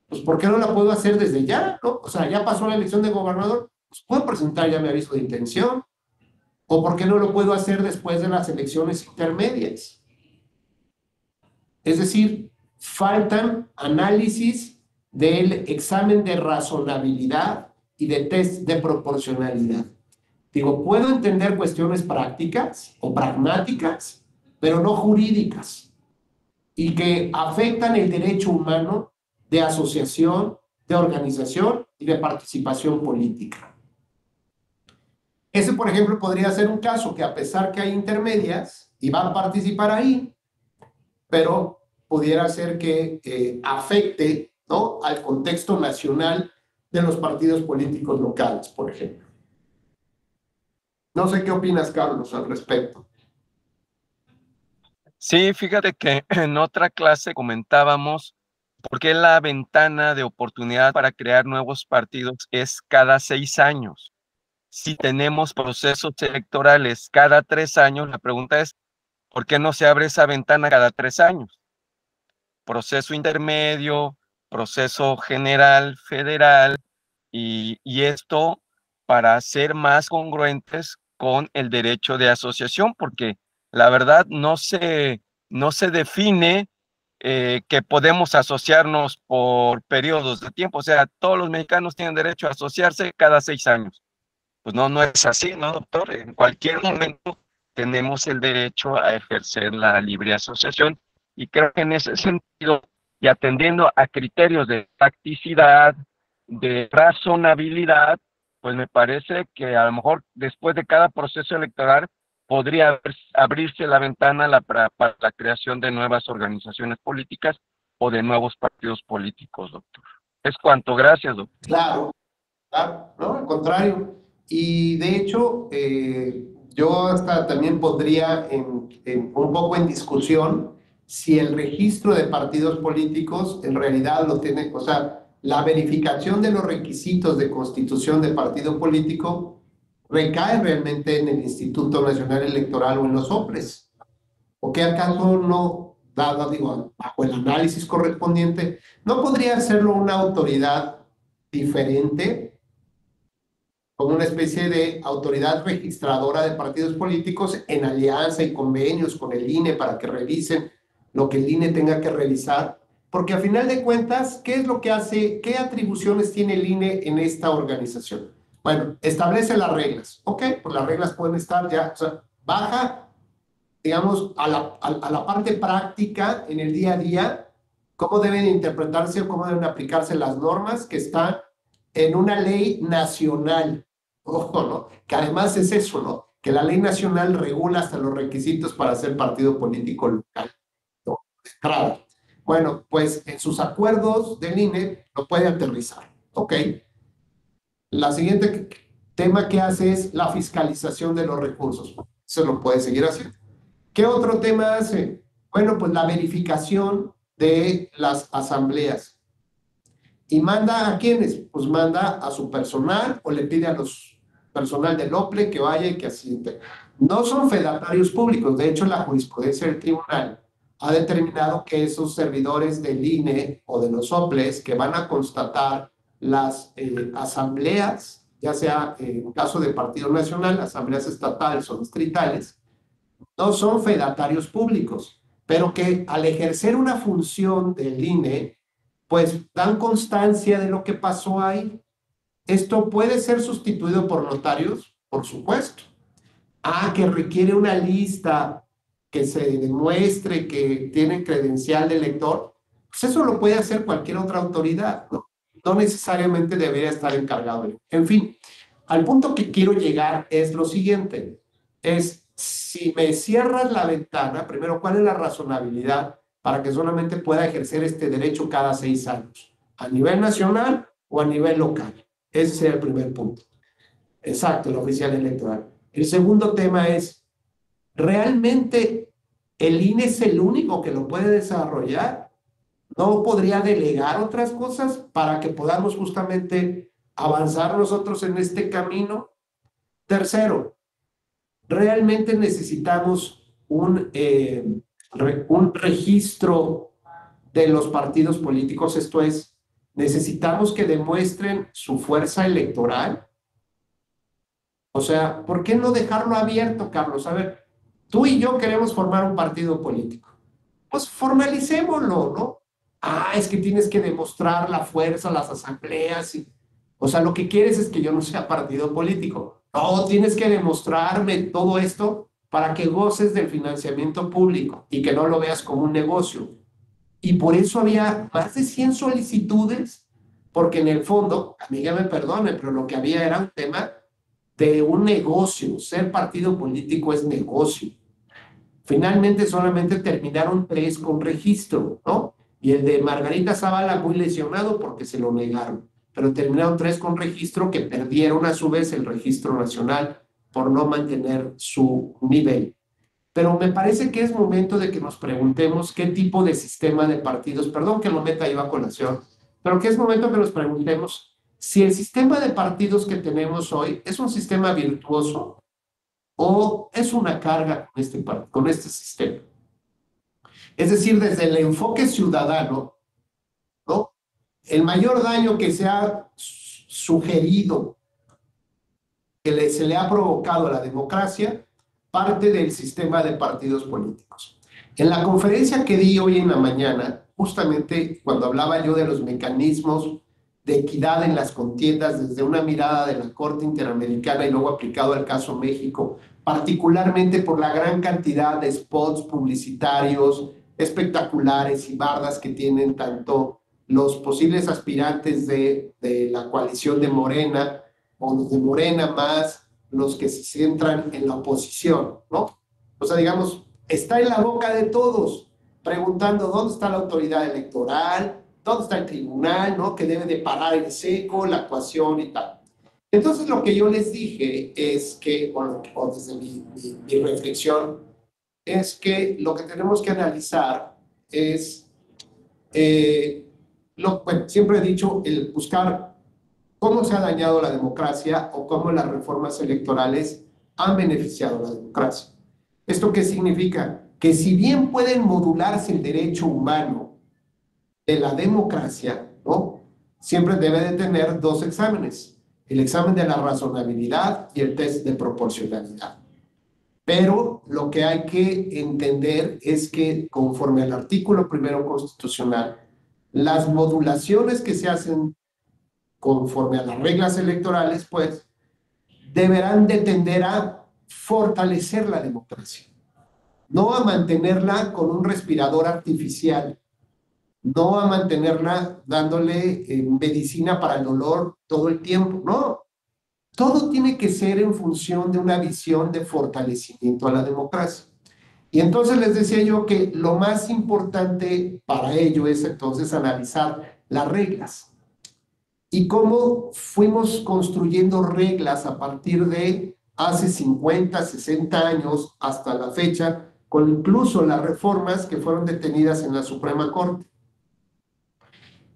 S2: Pues, ¿por qué no la puedo hacer desde ya, no? O sea, ya pasó la elección de gobernador, pues puedo presentar ya mi aviso de intención. ¿O por qué no lo puedo hacer después de las elecciones intermedias? Es decir, faltan análisis del examen de razonabilidad y de test de proporcionalidad. Digo, puedo entender cuestiones prácticas o pragmáticas, pero no jurídicas, y que afectan el derecho humano de asociación, de organización y de participación política. Ese, por ejemplo, podría ser un caso que a pesar que hay intermedias y va a participar ahí, pero pudiera ser que afecte, ¿no?, al contexto nacional de los partidos políticos locales, por ejemplo. No sé qué opinas, Carlos, al respecto.
S3: Sí, fíjate que en otra clase comentábamos por qué la ventana de oportunidad para crear nuevos partidos es cada 6 años. Si tenemos procesos electorales cada 3 años, la pregunta es, ¿por qué no se abre esa ventana cada 3 años? Proceso intermedio, proceso general, federal, y esto para ser más congruentes con el derecho de asociación, porque la verdad no se define que podemos asociarnos por periodos de tiempo. O sea, todos los mexicanos tienen derecho a asociarse cada 6 años. Pues no, no es así, ¿no, doctor? En cualquier momento tenemos el derecho a ejercer la libre asociación, y creo que en ese sentido, y atendiendo a criterios de practicidad, de razonabilidad, pues me parece que a lo mejor después de cada proceso electoral podría abrirse la ventana para la creación de nuevas organizaciones políticas o de nuevos partidos políticos, doctor. Es cuanto. Gracias, doctor.
S2: Claro, claro, no, al contrario. Y de hecho, yo hasta también pondría un poco en discusión si el registro de partidos políticos en realidad lo tiene, o sea, la verificación de los requisitos de constitución de partido político recae realmente en el Instituto Nacional Electoral o en los OPLES. ¿O qué acaso no, dado, digo, bajo el análisis correspondiente, no podría hacerlo una autoridad diferente, como una especie de autoridad registradora de partidos políticos en alianza y convenios con el INE para que revisen lo que el INE tenga que revisar? Porque a final de cuentas, ¿qué es lo que hace? ¿Qué atribuciones tiene el INE en esta organización? Bueno, establece las reglas. Ok, pues las reglas pueden estar ya, o sea, baja, digamos, a la parte práctica en el día a día, cómo deben interpretarse o cómo deben aplicarse las normas que están en una ley nacional. Ojo, ¿no? Que además es eso, ¿no? Que la ley nacional regula hasta los requisitos para ser partido político local, ¿no? Claro. Bueno, pues en sus acuerdos del INE lo puede aterrizar, ¿ok? La siguiente tema que hace es la fiscalización de los recursos. Se lo puede seguir haciendo. ¿Qué otro tema hace? Bueno, pues la verificación de las asambleas. ¿Y manda a quiénes? Pues manda a su personal o le pide a los personal del OPLE que vaya y que asiente. No son fedatarios públicos. De hecho, la jurisprudencia del tribunal ha determinado que esos servidores del INE o de los OPLES que van a constatar las asambleas, ya sea en caso de partido nacional, asambleas estatales o distritales, no son fedatarios públicos, pero que al ejercer una función del INE, pues dan constancia de lo que pasó ahí. ¿Esto puede ser sustituido por notarios? Por supuesto. Que requiere una lista que se demuestre que tiene credencial de elector, pues eso lo puede hacer cualquier otra autoridad, ¿no? No necesariamente debería estar encargado. En fin, al punto que quiero llegar es lo siguiente, es si me cierras la ventana, primero, ¿cuál es la razonabilidad para que solamente pueda ejercer este derecho cada 6 años? ¿A nivel nacional o a nivel local? Ese sería el primer punto. Exacto, el oficial electoral. El segundo tema es, ¿realmente el INE es el único que lo puede desarrollar? ¿No podría delegar otras cosas para que podamos justamente avanzar nosotros en este camino? Tercero, ¿realmente necesitamos un registro de los partidos políticos? Esto es, ¿necesitamos que demuestren su fuerza electoral? O sea, ¿por qué no dejarlo abierto, Carlos? A ver, tú y yo queremos formar un partido político. Pues formalicémoslo, ¿no? Es que tienes que demostrar la fuerza, las asambleas. O sea, lo que quieres es que yo no sea partido político. No, tienes que demostrarme todo esto para que goces del financiamiento público y que no lo veas como un negocio. Y por eso había más de 100 solicitudes, porque en el fondo, amiga me perdone, pero lo que había era un tema de un negocio. Ser partido político es negocio. Finalmente solamente terminaron 3 con registro, ¿no? Y el de Margarita Zavala muy lesionado porque se lo negaron. Pero terminaron 3 con registro que perdieron a su vez el registro nacional por no mantener su nivel. Pero me parece que es momento de que nos preguntemos qué tipo de sistema de partidos, perdón que lo meta yo a colación, pero que es momento que nos preguntemos si el sistema de partidos que tenemos hoy es un sistema virtuoso o es una carga con este sistema. Es decir, desde el enfoque ciudadano, ¿no? El mayor daño que se ha sugerido que se le ha provocado a la democracia parte del sistema de partidos políticos. En la conferencia que di hoy en la mañana, justamente cuando hablaba yo de los mecanismos de equidad en las contiendas desde una mirada de la Corte Interamericana y luego aplicado al caso México, particularmente por la gran cantidad de spots publicitarios espectaculares y bardas que tienen tanto los posibles aspirantes de la coalición de Morena o los de Morena más los que se centran en la oposición, ¿no? O sea, digamos, está en la boca de todos, preguntando dónde está la autoridad electoral, dónde está el tribunal, ¿no? Que debe de parar en seco la actuación y tal. Entonces, lo que yo les dije es que, bueno, desde mi reflexión, es que lo que tenemos que analizar es, bueno, siempre he dicho, el buscar cómo se ha dañado la democracia o cómo las reformas electorales han beneficiado a la democracia. ¿Esto qué significa? Que si bien pueden modularse el derecho humano de la democracia, ¿no? Siempre debe de tener dos exámenes, el examen de la razonabilidad y el test de proporcionalidad. Pero lo que hay que entender es que conforme al artículo 1 constitucional, las modulaciones que se hacen conforme a las reglas electorales, pues, deberán de tender a fortalecer la democracia, no a mantenerla con un respirador artificial, no a mantenerla dándole medicina para el dolor todo el tiempo, no. Todo tiene que ser en función de una visión de fortalecimiento a la democracia. Y entonces les decía yo que lo más importante para ello es entonces analizar las reglas y cómo fuimos construyendo reglas a partir de hace 50, 60 años hasta la fecha, con incluso las reformas que fueron detenidas en la Suprema Corte.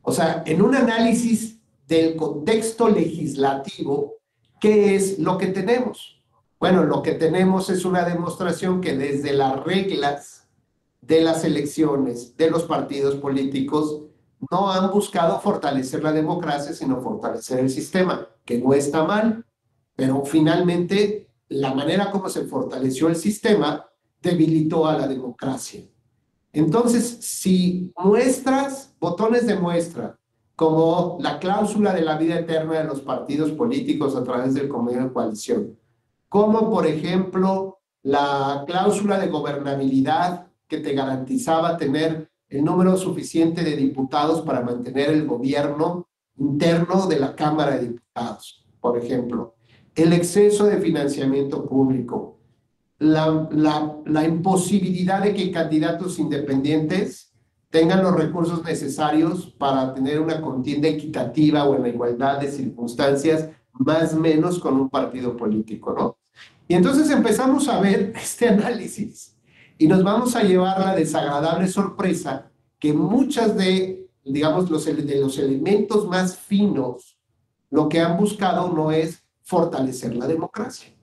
S2: O sea, en un análisis del contexto legislativo, ¿qué es lo que tenemos? Bueno, lo que tenemos es una demostración que desde las reglas de las elecciones de los partidos políticos no han buscado fortalecer la democracia, sino fortalecer el sistema, que no está mal, pero finalmente la manera como se fortaleció el sistema debilitó a la democracia. Entonces, si muestras, botones de muestra, como la cláusula de la vida eterna de los partidos políticos a través del convenio de coalición, como por ejemplo la cláusula de gobernabilidad que te garantizaba tener el número suficiente de diputados para mantener el gobierno interno de la Cámara de Diputados, por ejemplo, el exceso de financiamiento público, la imposibilidad de que candidatos independientes tengan los recursos necesarios para tener una contienda equitativa o en la igualdad de circunstancias, más o menos con un partido político, ¿no? Y entonces empezamos a ver este análisis y nos vamos a llevar la desagradable sorpresa que muchas de, digamos, de los elementos más finos, lo que han buscado no es fortalecer la democracia.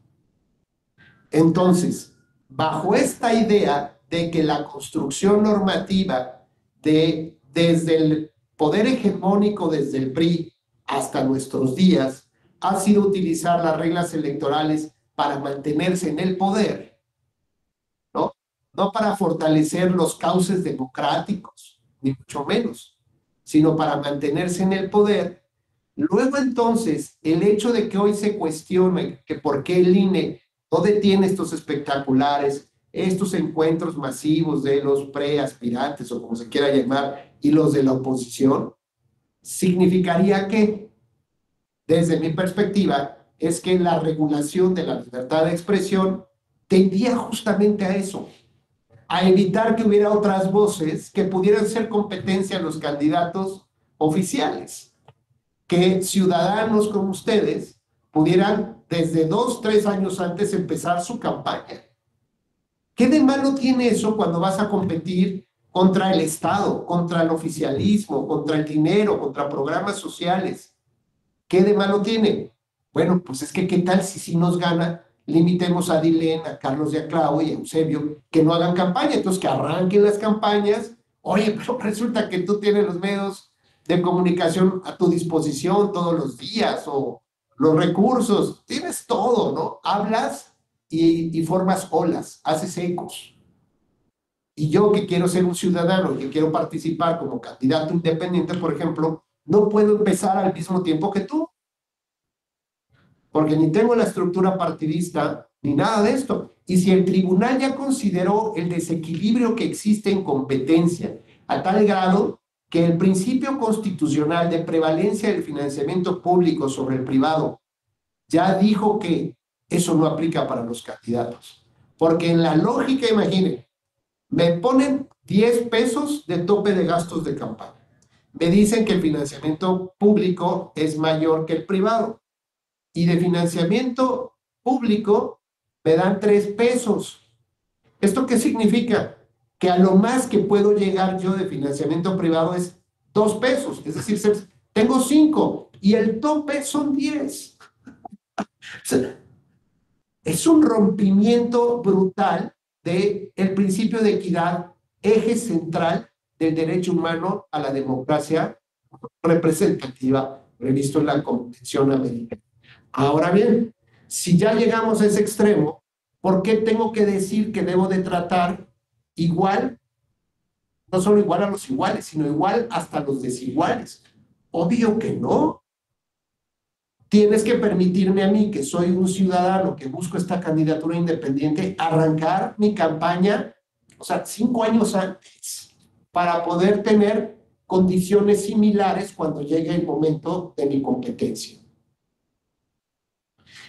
S2: Entonces, bajo esta idea de que la construcción normativa desde el poder hegemónico, desde el PRI hasta nuestros días, ha sido utilizar las reglas electorales para mantenerse en el poder, ¿no? No para fortalecer los cauces democráticos, ni mucho menos, sino para mantenerse en el poder. Luego entonces, el hecho de que hoy se cuestione que por qué el INE no detiene estos espectaculares, estos encuentros masivos de los preaspirantes o como se quiera llamar, y los de la oposición, significaría que, desde mi perspectiva, es que la regulación de la libertad de expresión tendía justamente a eso, a evitar que hubiera otras voces que pudieran ser competencia de los candidatos oficiales, que ciudadanos como ustedes pudieran desde 2, 3 años antes empezar su campaña. ¿Qué de malo tiene eso cuando vas a competir contra el Estado, contra el oficialismo, contra el dinero, contra programas sociales? ¿Qué de malo tiene? Bueno, pues es que ¿qué tal si nos gana? Limitemos a Dilén, a Carlos de Aclao y a Eusebio que no hagan campaña, entonces que arranquen las campañas. Oye, pero resulta que tú tienes los medios de comunicación a tu disposición todos los días o los recursos, tienes todo, ¿no? Hablas y formas olas, haces ecos. Y yo que quiero ser un ciudadano, que quiero participar como candidato independiente, por ejemplo, no puedo empezar al mismo tiempo que tú, porque ni tengo la estructura partidista, ni nada de esto. Y si el tribunal ya consideró el desequilibrio que existe en competencia a tal grado que el principio constitucional de prevalencia del financiamiento público sobre el privado ya dijo que eso no aplica para los candidatos. Porque en la lógica, imaginen, me ponen 10 pesos de tope de gastos de campaña. Me dicen que el financiamiento público es mayor que el privado. Y de financiamiento público me dan 3 pesos. ¿Esto qué significa? Que a lo más que puedo llegar yo de financiamiento privado es 2 pesos. Es decir, tengo 5 y el tope son 10. O sea, es un rompimiento brutal del principio de equidad, eje central del derecho humano a la democracia representativa previsto en la Convención Americana. Ahora bien, si ya llegamos a ese extremo, ¿por qué tengo que decir que debo de tratar igual, no solo igual a los iguales, sino igual hasta los desiguales? Obvio que no. Tienes que permitirme a mí, que soy un ciudadano que busco esta candidatura independiente, arrancar mi campaña, o sea, 5 años antes, para poder tener condiciones similares cuando llegue el momento de mi competencia.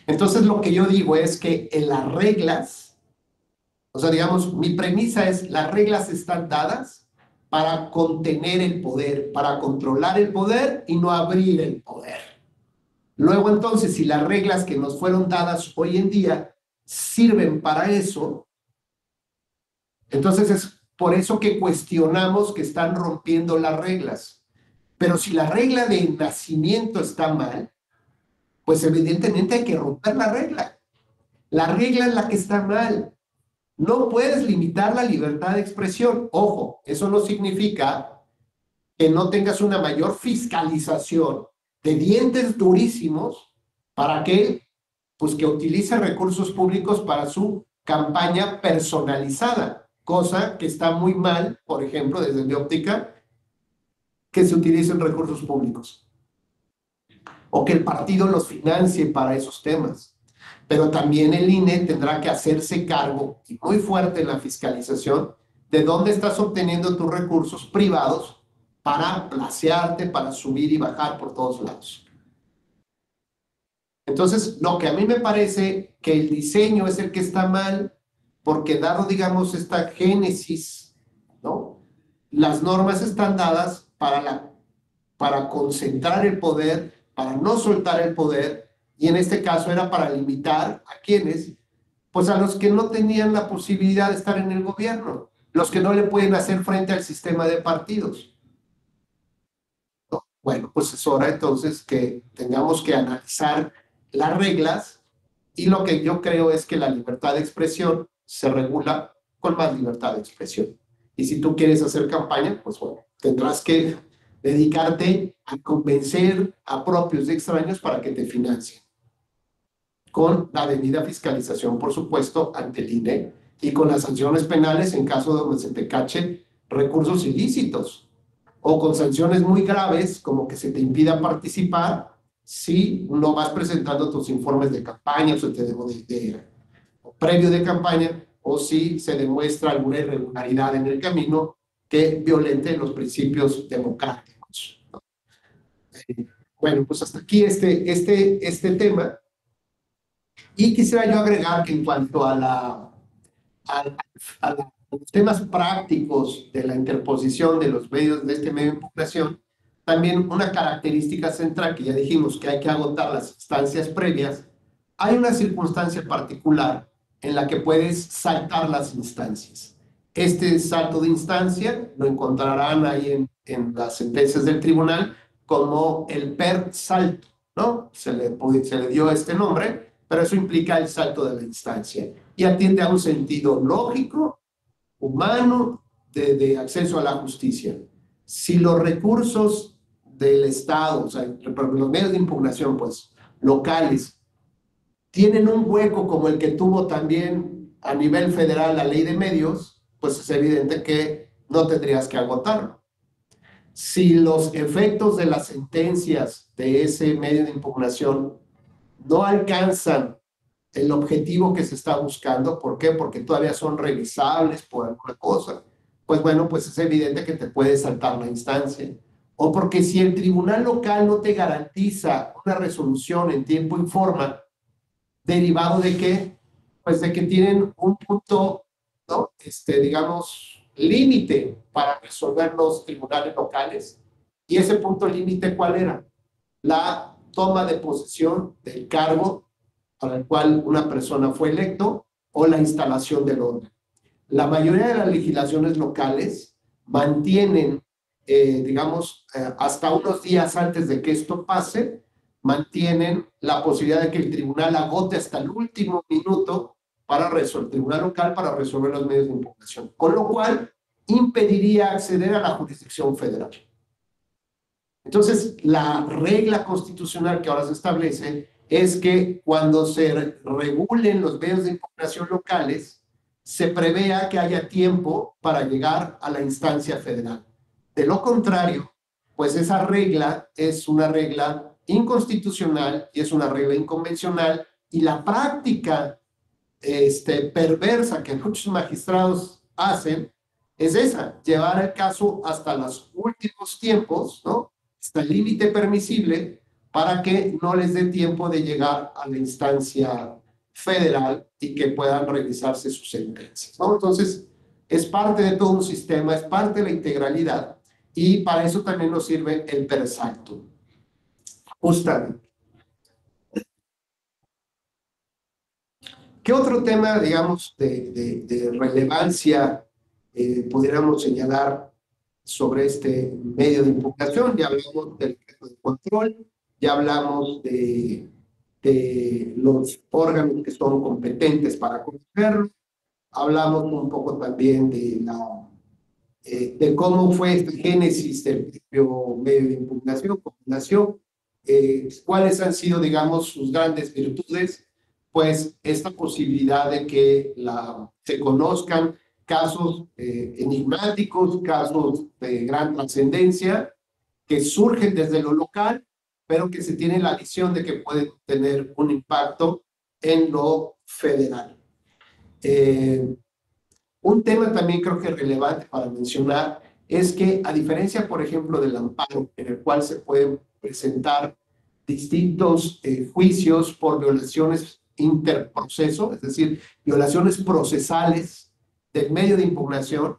S2: Entonces, lo que yo digo es que en las reglas, o sea, digamos, mi premisa es, las reglas están dadas para contener el poder, para controlar el poder y no abrir el poder. Luego, entonces, si las reglas que nos fueron dadas hoy en día sirven para eso, entonces es por eso que cuestionamos que están rompiendo las reglas. Pero si la regla de nacimiento está mal, pues evidentemente hay que romper la regla. La regla es la que está mal. No puedes limitar la libertad de expresión. Ojo, eso no significa que no tengas una mayor fiscalización de dientes durísimos para que, pues, que utilice recursos públicos para su campaña personalizada, cosa que está muy mal, por ejemplo, desde mi óptica, que se utilicen recursos públicos o que el partido los financie para esos temas. Pero también el INE tendrá que hacerse cargo, y muy fuerte en la fiscalización, de dónde estás obteniendo tus recursos privados para placearte, para subir y bajar por todos lados. Entonces, lo que a mí me parece que el diseño es el que está mal, porque dado, digamos, esta génesis, ¿no? Las normas están dadas para concentrar el poder, para no soltar el poder, y en este caso era para limitar a quienes, pues a los que no tenían la posibilidad de estar en el gobierno, los que no le pueden hacer frente al sistema de partidos. ¿No? Bueno, pues es hora entonces que tengamos que analizar las reglas, y lo que yo creo es que la libertad de expresión se regula con más libertad de expresión. Y si tú quieres hacer campaña, pues bueno, tendrás que dedicarte a convencer a propios y extraños para que te financien. Con la debida fiscalización, por supuesto, ante el INE, y con las sanciones penales en caso de donde se te cache recursos ilícitos, o con sanciones muy graves, como que se te impida participar si no vas presentando tus informes de campaña, o previo de campaña, o si se demuestra alguna irregularidad en el camino que violente los principios democráticos. Bueno, pues hasta aquí este tema. Y quisiera yo agregar que en cuanto a los temas prácticos de la interposición de los medios de este medio de impugnación, también una característica central que ya dijimos que hay que agotar las instancias previas. Hay una circunstancia particular en la que puedes saltar las instancias. Este salto de instancia lo encontrarán ahí en las sentencias del tribunal como el per salto, ¿no? Se le dio este nombre, pero eso implica el salto de la instancia y atiende a un sentido lógico, humano, de acceso a la justicia. Si los recursos del Estado, o sea, los medios de impugnación, pues, locales tienen un hueco como el que tuvo también a nivel federal la ley de medios, pues es evidente que no tendrías que agotarlo. Si los efectos de las sentencias de ese medio de impugnación no alcanzan el objetivo que se está buscando, ¿por qué? Porque todavía son revisables por alguna cosa, pues bueno, pues es evidente que te puede saltar la instancia. O porque si el tribunal local no te garantiza una resolución en tiempo y forma, derivado de qué? Pues de que tienen un punto, ¿no? Digamos, límite para resolver los tribunales locales. ¿Y ese punto límite cuál era? La toma de posesión del cargo para el cual una persona fue electo o la instalación del orden. La mayoría de las legislaciones locales mantienen, digamos, hasta unos días antes de que esto pase, mantienen la posibilidad de que el tribunal agote hasta el último minuto para resolver, el tribunal local para resolver los medios de impugnación, con lo cual impediría acceder a la jurisdicción federal. Entonces, la regla constitucional que ahora se establece es que cuando se regulen los medios de impugnación locales, se prevea que haya tiempo para llegar a la instancia federal. De lo contrario, pues esa regla es una regla inconstitucional y es una regla inconvencional, y la práctica perversa que muchos magistrados hacen es esa, llevar el caso hasta los últimos tiempos, ¿no? Hasta el límite permisible, para que no les dé tiempo de llegar a la instancia federal y que puedan revisarse sus sentencias, ¿no? Entonces, es parte de todo un sistema, es parte de la integralidad, y para eso también nos sirve el per saltum. Justamente. ¿Qué otro tema, digamos, de relevancia pudiéramos señalar sobre este medio de impugnación? Ya hablamos del mecanismo de control, ya hablamos de los órganos que son competentes para conocerlo, hablamos un poco también de cómo fue esta génesis del propio medio de impugnación, cómo nació, cuáles han sido, digamos, sus grandes virtudes, pues esta posibilidad de que se conozcan casos enigmáticos, casos de gran trascendencia, que surgen desde lo local, pero que se tiene la visión de que pueden tener un impacto en lo federal. Un tema también creo que es relevante para mencionar es que, a diferencia, por ejemplo, del amparo, en el cual se pueden presentar distintos juicios por violaciones interproceso, es decir, violaciones procesales del medio de impugnación,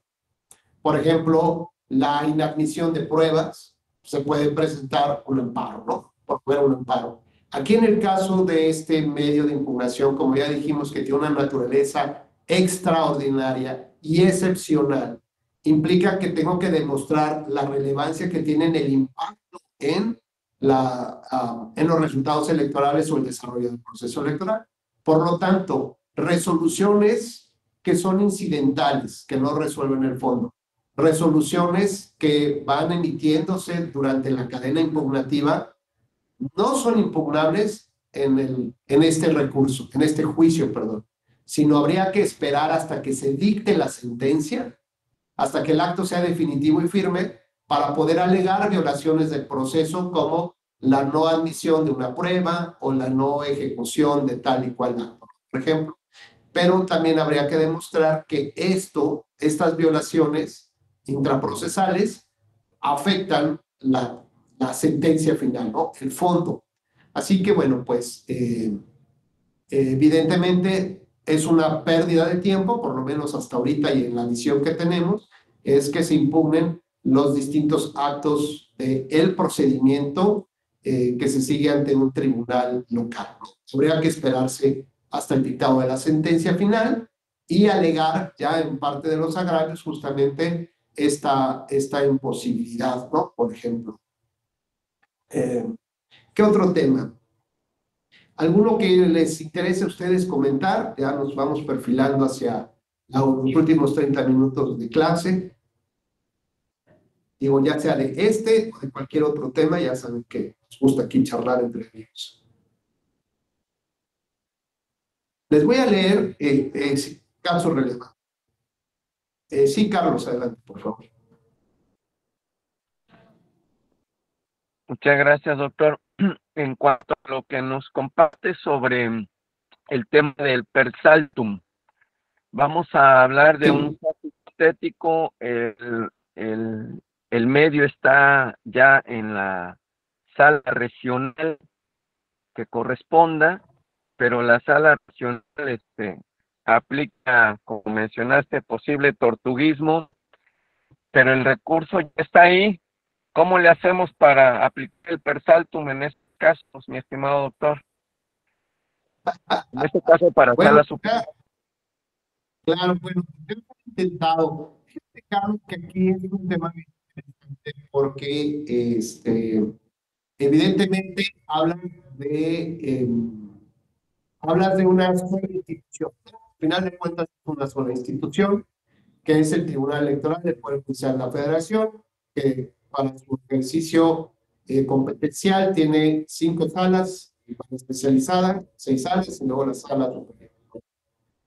S2: por ejemplo, la inadmisión de pruebas, se puede presentar un amparo, ¿no? Por poner un amparo. Aquí en el caso de este medio de impugnación, como ya dijimos, que tiene una naturaleza extraordinaria y excepcional, implica que tengo que demostrar la relevancia que tiene el impacto en los resultados electorales o el desarrollo del proceso electoral. Por lo tanto, resoluciones que son incidentales, que no resuelven el fondo, resoluciones que van emitiéndose durante la cadena impugnativa, no son impugnables en este recurso, en este juicio, perdón, sino habría que esperar hasta que se dicte la sentencia, hasta que el acto sea definitivo y firme, para poder alegar violaciones del proceso como la no admisión de una prueba o la no ejecución de tal y cual acto, por ejemplo. Pero también habría que demostrar que estas violaciones intraprocesales afectan la sentencia final, ¿no? El fondo. Así que, bueno, pues evidentemente es una pérdida de tiempo, por lo menos hasta ahorita y en la visión que tenemos, es que se impugnen los distintos actos del procedimiento que se sigue ante un tribunal local, ¿no? Habría que esperarse hasta el dictado de la sentencia final y alegar ya en parte de los agravios justamente esta imposibilidad, ¿no? Por ejemplo. ¿Qué otro tema? ¿Alguno que les interese a ustedes comentar? Ya nos vamos perfilando hacia los últimos 30 minutos de clase. Digo, ya sea de o de cualquier otro tema, ya saben que nos gusta aquí charlar entre amigos. Les voy a leer casos relevantes. Sí, Carlos, adelante, por favor.
S3: Muchas gracias, doctor. En cuanto a lo que nos comparte sobre el tema del per saltum, vamos a hablar de un caso hipotético. El medio está ya en la sala regional que corresponda, pero la sala regional aplica, como mencionaste, posible tortuguismo, pero el recurso ya está ahí. ¿Cómo le hacemos para aplicar el per saltum en estos casos, mi estimado doctor? En este caso, para
S2: Bueno,
S3: sala superior.
S2: claro, bueno, yo he intentado. Fíjate, Carlos, que aquí es un tema bien interesante porque evidentemente hablas de una sola institución. Al final de cuentas, es una sola institución, que es el Tribunal Electoral del Poder Judicial de la Federación, que para su ejercicio competencial tiene 5 salas, y para especializada, 6 salas, y luego la sala superior.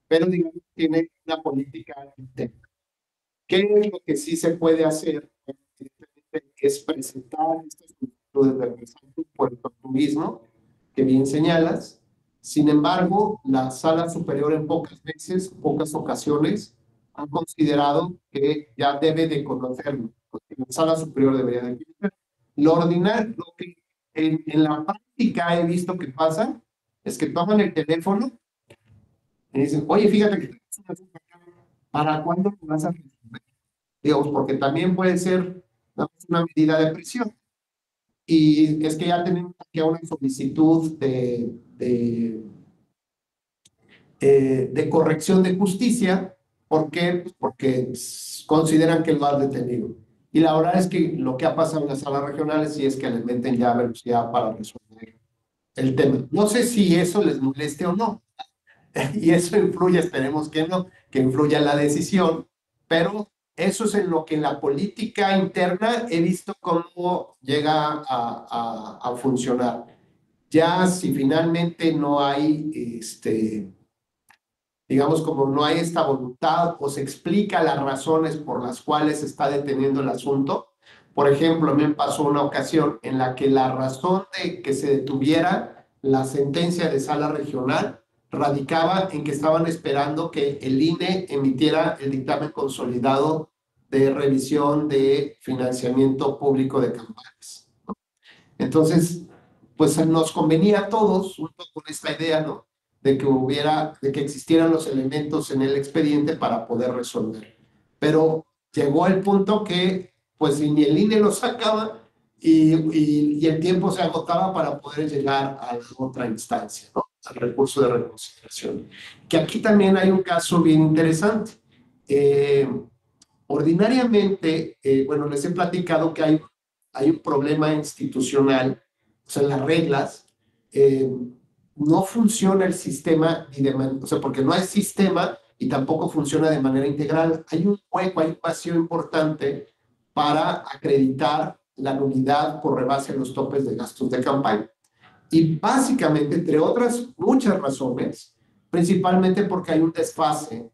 S2: Pero digamos, tiene una política interna. ¿Qué es lo que sí se puede hacer? Es presentar estas solicitudes de representación por el oportunismo, que bien señalas. Sin embargo, la sala superior en pocas veces, pocas ocasiones, han considerado que ya debe de conocerlo, porque la sala superior debería de conocerlo. Lo ordinario, lo que en la práctica he visto que pasa, es que toman el teléfono y dicen, oye, fíjate que ¿para cuándo te vas a resolver? Digamos, porque también puede ser una medida de presión. Y es que ya tenemos aquí una solicitud de corrección de justicia. ¿Por qué? Pues porque consideran que lo has detenido. Y la verdad es que lo que ha pasado en las salas regionales sí es que les meten ya velocidad para resolver el tema. No sé si eso les moleste o no. Y eso influye, esperemos que no, que influya en la decisión, pero eso es en lo que en la política interna he visto cómo llega a funcionar. Ya si finalmente no hay, digamos, como no hay esta voluntad o se explica las razones por las cuales se está deteniendo el asunto. Por ejemplo, a mí me pasó una ocasión en la que la razón de que se detuviera la sentencia de sala regional radicaba en que estaban esperando que el INE emitiera el dictamen consolidado de revisión de financiamiento público de campañas, ¿no? Entonces, pues nos convenía a todos, un poco con esta idea, ¿no? De que existieran los elementos en el expediente para poder resolver. Pero llegó el punto que, pues, ni el INE lo sacaba y el tiempo se agotaba para poder llegar a la otra instancia, ¿no? Al recurso de reconsideración. Que aquí también hay un caso bien interesante. Ordinariamente, bueno, les he platicado que hay un problema institucional, o sea, las reglas, no funciona el sistema, o sea, porque no hay sistema y tampoco funciona de manera integral. Hay un hueco, hay un vacío importante para acreditar la nulidad por rebase en los topes de gastos de campaña. Y básicamente, entre otras muchas razones, principalmente porque hay un desfase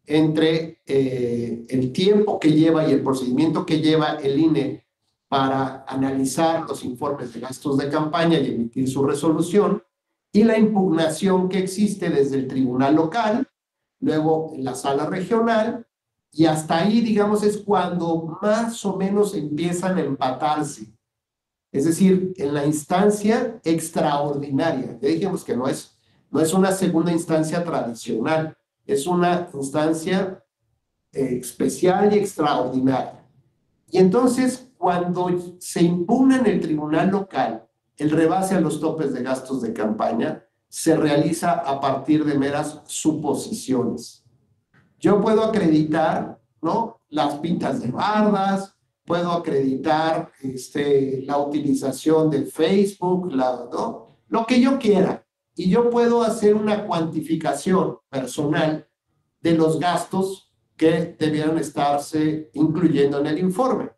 S2: entre el tiempo que lleva y el procedimiento que lleva el INE para analizar los informes de gastos de campaña y emitir su resolución, y la impugnación que existe desde el tribunal local, luego en la sala regional, y hasta ahí, digamos, es cuando más o menos empiezan a empatarse. Es decir, en la instancia extraordinaria. Ya dijimos que no es una segunda instancia tradicional, es una instancia especial y extraordinaria. Y entonces, cuando se impugna en el tribunal local el rebase a los topes de gastos de campaña, se realiza a partir de meras suposiciones. Yo puedo acreditar, ¿no?, las pintas de bardas, puedo acreditar la utilización de Facebook, ¿no?, lo que yo quiera. Y yo puedo hacer una cuantificación personal de los gastos que debieran estarse incluyendo en el informe.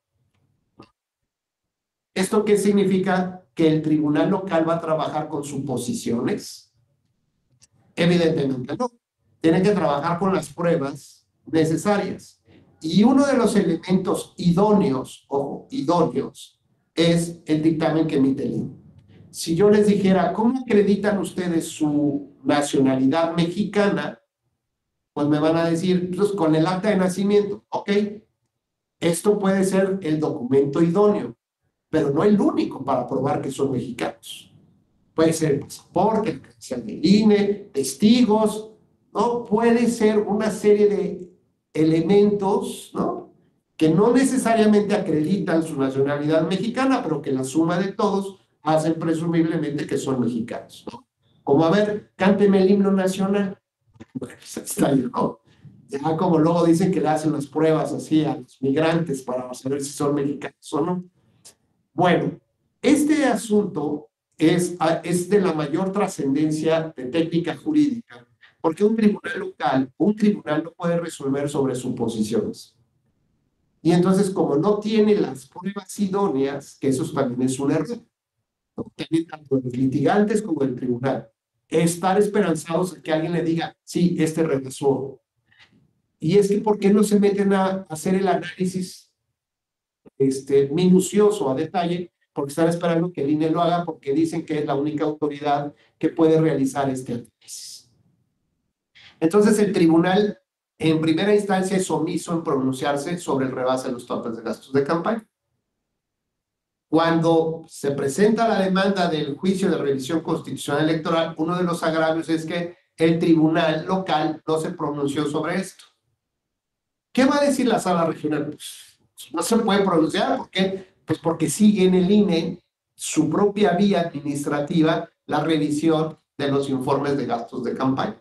S2: ¿Esto qué significa? Que el tribunal local va a trabajar con suposiciones. Evidentemente no. Tienen que trabajar con las pruebas necesarias. Y uno de los elementos idóneos, ojo, idóneos, es el dictamen que emite el INE. Si yo les dijera, ¿cómo acreditan ustedes su nacionalidad mexicana? Pues me van a decir, pues con el acta de nacimiento. Ok, esto puede ser el documento idóneo, pero no el único para probar que son mexicanos. Puede ser el pasaporte, el credencial del INE, testigos, ¿no? Puede ser una serie de elementos, ¿no? Que no necesariamente acreditan su nacionalidad mexicana, pero que la suma de todos hacen presumiblemente que son mexicanos, ¿no? Como, a ver, cánteme el himno nacional. Bueno, pues está ahí, ¿no? Ya como luego dicen que le hacen las pruebas así a los migrantes para saber si son mexicanos o no. Bueno, este asunto es de la mayor trascendencia de técnica jurídica, porque un tribunal local, un tribunal no puede resolver sobre suposiciones. Y entonces, como no tiene las pruebas idóneas, que eso también es un error, ¿no? Tienen tanto los litigantes como el tribunal, estar esperanzados en que alguien le diga, sí, este rebasó. Y es que, ¿por qué no se meten a hacer el análisis minucioso a detalle? Porque están esperando que el INE lo haga, porque dicen que es la única autoridad que puede realizar este análisis. Entonces el tribunal en primera instancia es omiso en pronunciarse sobre el rebase de los topes de gastos de campaña. Cuando se presenta la demanda del juicio de revisión constitucional electoral, uno de los agravios es que el tribunal local no se pronunció sobre esto. ¿Qué va a decir la sala regional? Pues no se puede pronunciar. ¿Por qué? Pues porque sigue en el INE su propia vía administrativa la revisión de los informes de gastos de campaña.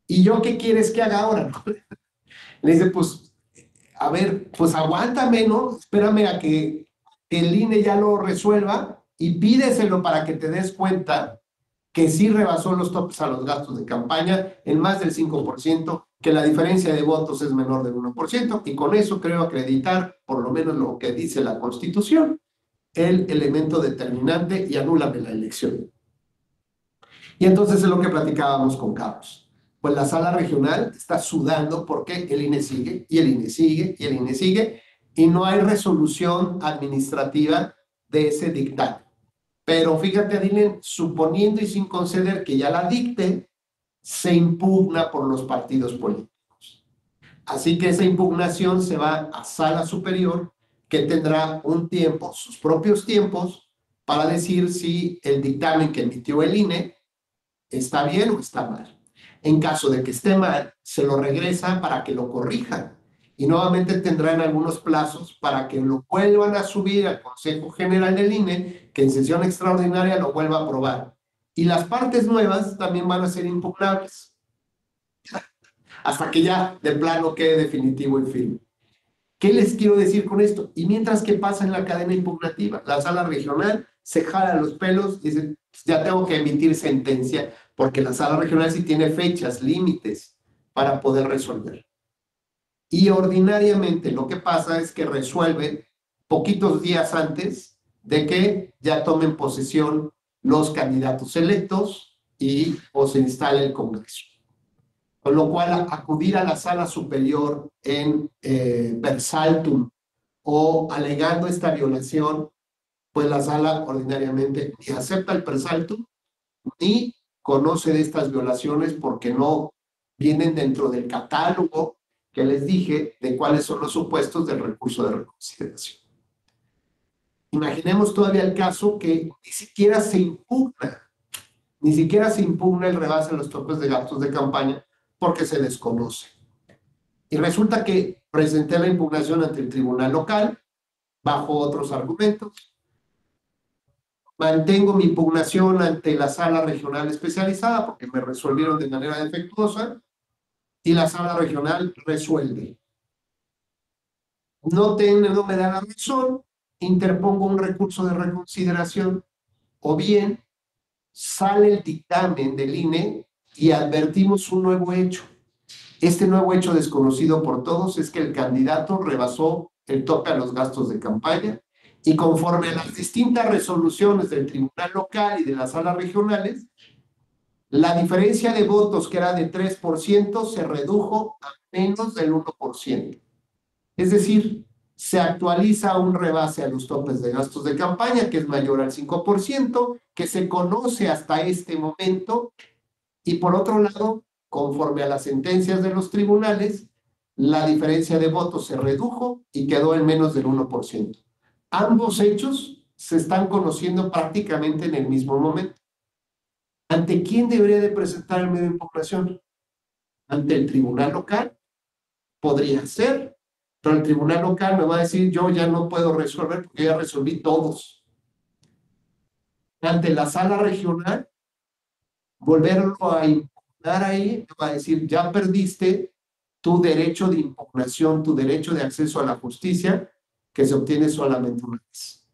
S2: ¿Y yo qué quieres que haga ahora? Le dice, pues, a ver, pues aguántame, ¿no? Espérame a que el INE ya lo resuelva y pídeselo para que te des cuenta que sí rebasó los topes a los gastos de campaña en más del 5%, que la diferencia de votos es menor del 1%, y con eso creo acreditar, por lo menos lo que dice la Constitución, el elemento determinante y anúlame la elección. Y entonces es lo que platicábamos con Carlos. Pues la sala regional está sudando porque el INE sigue, y el INE sigue, y el INE sigue, y no hay resolución administrativa de ese dictamen. Pero fíjate, Adilén, suponiendo y sin conceder que ya la dicte, se impugna por los partidos políticos. Así que esa impugnación se va a sala superior, que tendrá un tiempo, sus propios tiempos, para decir si el dictamen que emitió el INE está bien o está mal. En caso de que esté mal, se lo regresa para que lo corrijan. Y nuevamente tendrán algunos plazos para que lo vuelvan a subir al Consejo General del INE, que en sesión extraordinaria lo vuelva a aprobar. Y las partes nuevas también van a ser impugnables, hasta que ya de plano quede definitivo y firme. ¿Qué les quiero decir con esto? Y mientras que pasa en la cadena impugnativa, la sala regional se jala los pelos y dice, ya tengo que emitir sentencia, porque la sala regional sí tiene fechas, límites para poder resolver. Y ordinariamente lo que pasa es que resuelve poquitos días antes de que ya tomen posesión los candidatos electos o se instale el Congreso. Con lo cual, acudir a la sala superior en per saltum o alegando esta violación, pues la sala ordinariamente ni acepta el per saltum ni conoce de estas violaciones, porque no vienen dentro del catálogo que les dije de cuáles son los supuestos del recurso de reconsideración. Imaginemos todavía el caso que ni siquiera se impugna el rebase de los topes de gastos de campaña, porque se desconoce. Y resulta que presenté la impugnación ante el tribunal local bajo otros argumentos. Mantengo mi impugnación ante la sala regional especializada porque me resolvieron de manera defectuosa, y la sala regional resuelve. No me da la razón, interpongo un recurso de reconsideración, o bien sale el dictamen del INE y advertimos un nuevo hecho. Este nuevo hecho desconocido por todos es que el candidato rebasó el tope a los gastos de campaña, y conforme a las distintas resoluciones del tribunal local y de las salas regionales, La diferencia de votos, que era de 3%, se redujo a menos del 1%. Es decir, se actualiza un rebase a los topes de gastos de campaña, que es mayor al 5%, que se conoce hasta este momento, y por otro lado, conforme a las sentencias de los tribunales, la diferencia de votos se redujo y quedó en menos del 1%. Ambos hechos se están conociendo prácticamente en el mismo momento. ¿Ante quién debería de presentar el medio de impugnación? ¿Ante el tribunal local? Podría ser, pero el tribunal local me va a decir, yo ya no puedo resolver porque ya resolví todos. Ante la sala regional, volverlo a impugnar ahí, me va a decir, ya perdiste tu derecho de impugnación, tu derecho de acceso a la justicia, que se obtiene solamente una vez.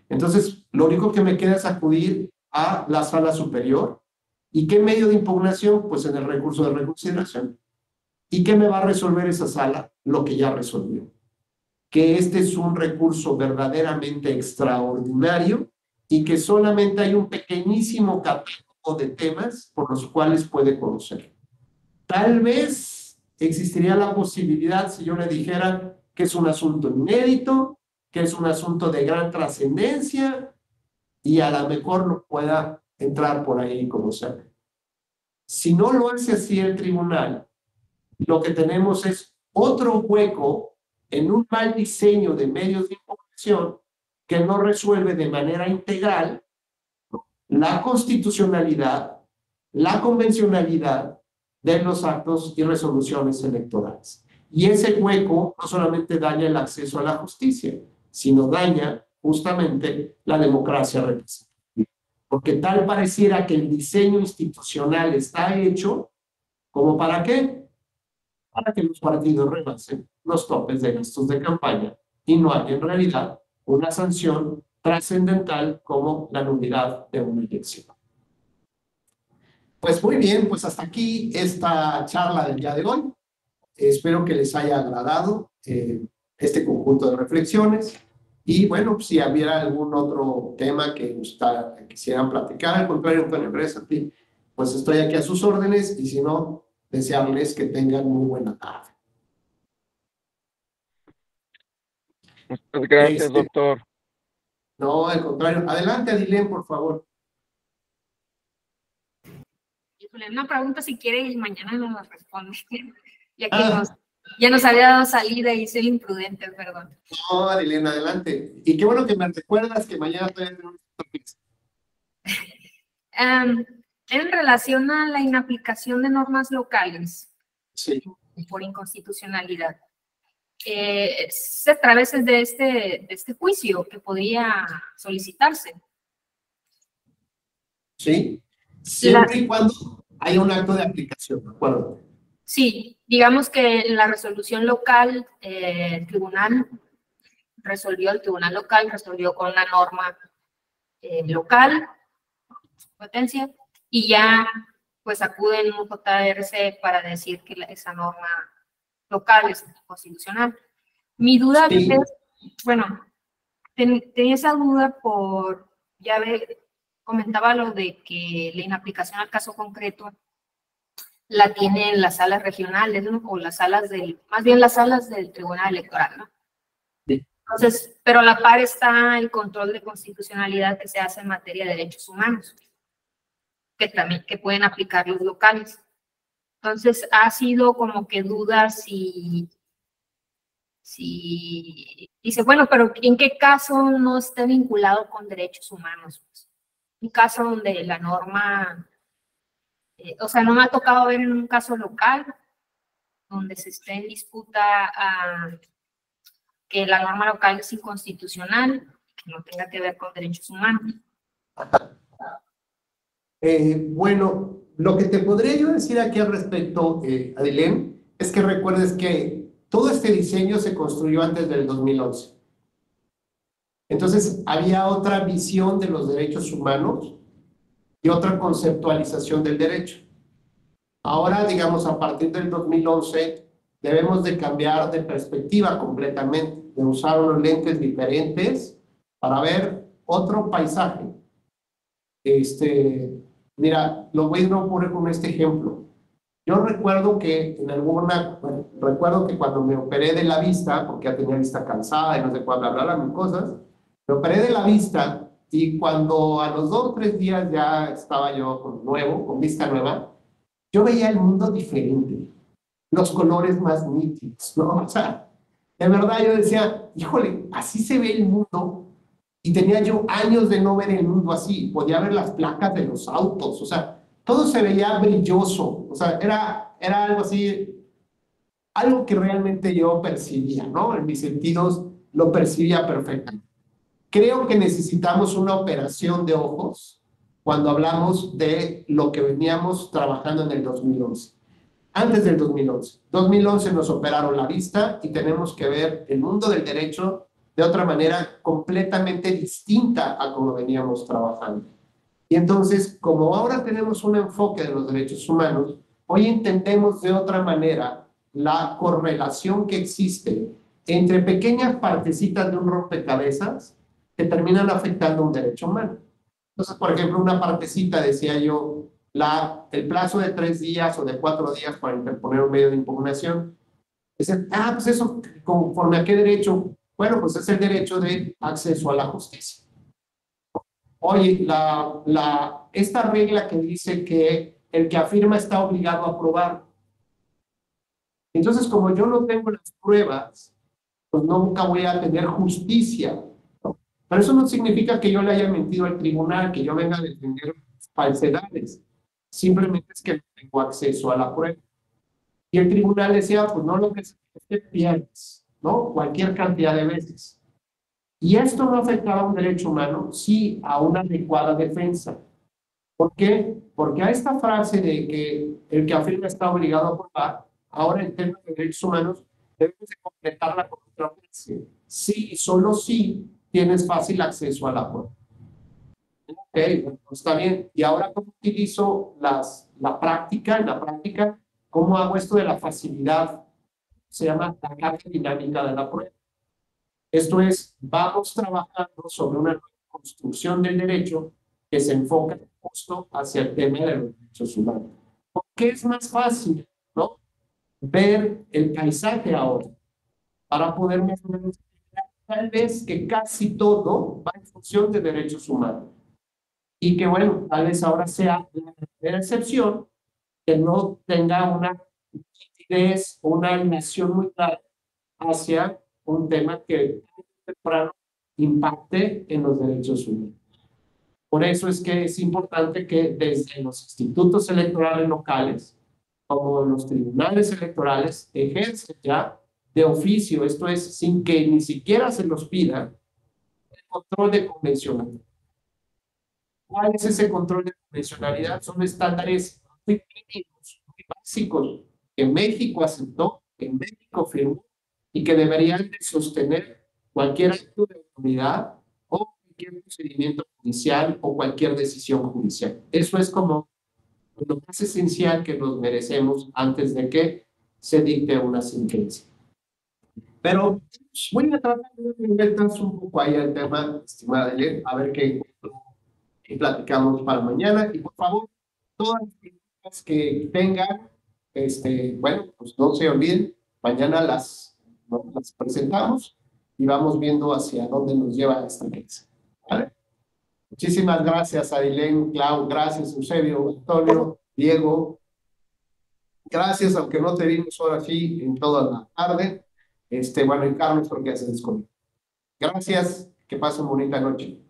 S2: Entonces, lo único que me queda es acudir a la sala superior. ¿Y qué medio de impugnación? Pues en el recurso de reconsideración. ¿Y qué me va a resolver esa sala? Lo que ya resolvió. Que este es un recurso verdaderamente extraordinario y que solamente hay un pequeñísimo catálogo de temas por los cuales puede conocer. Tal vez existiría la posibilidad, si yo le dijera que es un asunto inédito, que es un asunto de gran trascendencia, y a lo mejor no pueda entrar por ahí y conocer. Si no lo hace así el tribunal, lo que tenemos es otro hueco en un mal diseño de medios de impugnación que no resuelve de manera integral la constitucionalidad, la convencionalidad de los actos y resoluciones electorales. Y ese hueco no solamente daña el acceso a la justicia, sino daña justamente la democracia representativa. Porque tal pareciera que el diseño institucional está hecho, ¿como para qué? Para que los partidos rebasen los topes de gastos de campaña y no haya en realidad una sanción trascendental como la nulidad de una elección. Pues muy bien, pues hasta aquí esta charla del día de hoy. Espero que les haya agradado este conjunto de reflexiones. Y bueno, si hubiera algún otro tema que quisieran platicar, al contrario, Antonio, gracias a ti, pues estoy aquí a sus órdenes, y si no, desearles que tengan muy buena tarde.
S3: Muchas gracias, doctor.
S2: No, al contrario. Adelante, Adilén, por favor.
S1: Una pregunta, si quiere, y mañana nos la responde. Ya que ya nos había dado salida y soy imprudente, perdón.
S2: No, Adilén, adelante. Y qué bueno que me recuerdas que mañana todavía tenemos
S1: en relación a la inaplicación de normas locales,
S2: sí,
S1: por inconstitucionalidad, es a través de este juicio que podría solicitarse.
S2: Sí, siempre y cuando haya un acto de aplicación, ¿de acuerdo?
S1: Sí, digamos que en la resolución local, el tribunal local resolvió con una norma local, competencia, y ya pues acuden un JRC para decir que esa norma local es constitucional. Mi duda
S2: sí.
S1: es, bueno, tenía esa duda comentaba lo de que la inaplicación al caso concreto la tienen las salas regionales, ¿no? O las salas más bien las salas del Tribunal Electoral, ¿no?
S2: Sí.
S1: Entonces, pero a la par está el control de constitucionalidad que se hace en materia de derechos humanos, que pueden aplicar los locales. Entonces, ha sido como que dudas si dice, bueno, pero ¿en qué caso no esté vinculado con derechos humanos? Un caso donde la norma, o sea, no me ha tocado ver en un caso local donde se esté en disputa que la norma local es inconstitucional, que no tenga que ver con derechos humanos.
S2: Bueno, lo que te podría yo decir aquí al respecto, Adilén, es que recuerdes que todo este diseño se construyó antes del 2011. Entonces, había otra visión de los derechos humanos y otra conceptualización del derecho. Ahora, digamos, a partir del 2011, debemos de cambiar de perspectiva completamente, de usar unos lentes diferentes para ver otro paisaje. Mira, lo voy a poner con este ejemplo. Yo recuerdo que recuerdo que cuando me operé de la vista, porque ya tenía vista cansada y no sé cuándo hablar mil cosas, me operé de la vista y cuando a los 2 o 3 días ya estaba yo con vista nueva, yo veía el mundo diferente, los colores más nítidos, ¿no? O sea, de verdad yo decía, híjole, así se ve el mundo. Y tenía yo años de no ver el mundo así, podía ver las placas de los autos, o sea, todo se veía brilloso, o sea, era algo así, algo que realmente yo percibía, ¿no? En mis sentidos lo percibía perfectamente. Creo que necesitamos una operación de ojos cuando hablamos de lo que veníamos trabajando en el 2011. Antes del 2011. 2011 nos operaron la vista y tenemos que ver el mundo del derecho de otra manera completamente distinta a como veníamos trabajando. Y entonces, como ahora tenemos un enfoque de los derechos humanos, hoy entendemos de otra manera la correlación que existe entre pequeñas partecitas de un rompecabezas que terminan afectando un derecho humano. Entonces, por ejemplo, una partecita, decía yo, el plazo de 3 días o de 4 días para interponer un medio de impugnación. Dicen, pues eso, ¿conforme a qué derecho? Bueno, pues es el derecho de acceso a la justicia. Oye, esta regla que dice que el que afirma está obligado a probar. Entonces, como yo no tengo las pruebas, pues nunca voy a tener justicia, ¿no? Pero eso no significa que yo le haya mentido al tribunal, que yo venga a defender falsedades. Simplemente es que no tengo acceso a la prueba. Y el tribunal decía, pues no lo que es que pierdes, ¿no? Cualquier cantidad de veces. Y esto no afectaba a un derecho humano, sí a una adecuada defensa. ¿Por qué? Porque a esta frase de que el que afirma está obligado a probar, ahora en términos de derechos humanos, debemos de completarla con otra frase. Sí, solo sí tienes fácil acceso a la prueba. Ok, bueno, está bien. Y ahora, ¿cómo utilizo la práctica? En la práctica, ¿cómo hago esto de la facilidad? Se llama la carga dinámica de la prueba. Esto es, vamos trabajando sobre una construcción del derecho que se enfoca justo hacia el tema de los derechos humanos. ¿Por qué es más fácil, ¿no? Ver el paisaje ahora para poder mejorar tal vez que casi todo va en función de derechos humanos? Y que bueno, tal vez ahora sea la primera excepción que no tenga una nitidez o una alineación muy clara hacia un tema que temprano impacte en los derechos humanos. Por eso es que es importante que desde los institutos electorales locales, como los tribunales electorales, ejercen ya de oficio, esto es, sin que ni siquiera se los pida, el control de convencionalidad. ¿Cuál es ese control de convencionalidad? Son estándares muy mínimos, muy básicos, que México aceptó, que México firmó y que deberían de sostener cualquier acto de autoridad o cualquier procedimiento judicial o cualquier decisión judicial. Eso es como lo más esencial que nos merecemos antes de que se dicte una sentencia. Pero voy a tratar de inventarse un poco ahí el tema, estimada Ellen, a ver qué platicamos para mañana. Y por favor, todas las preguntas que tengan, bueno, pues no se olviden, mañana las presentamos y vamos viendo hacia dónde nos lleva esta clase. ¿Vale? Muchísimas gracias, Ailén, Clau, gracias, Eusebio, Antonio, Diego. Gracias, aunque no te vimos ahora sí en toda la tarde. Bueno, y Carlos, porque haces conmigo. Gracias, que pasen bonita noche.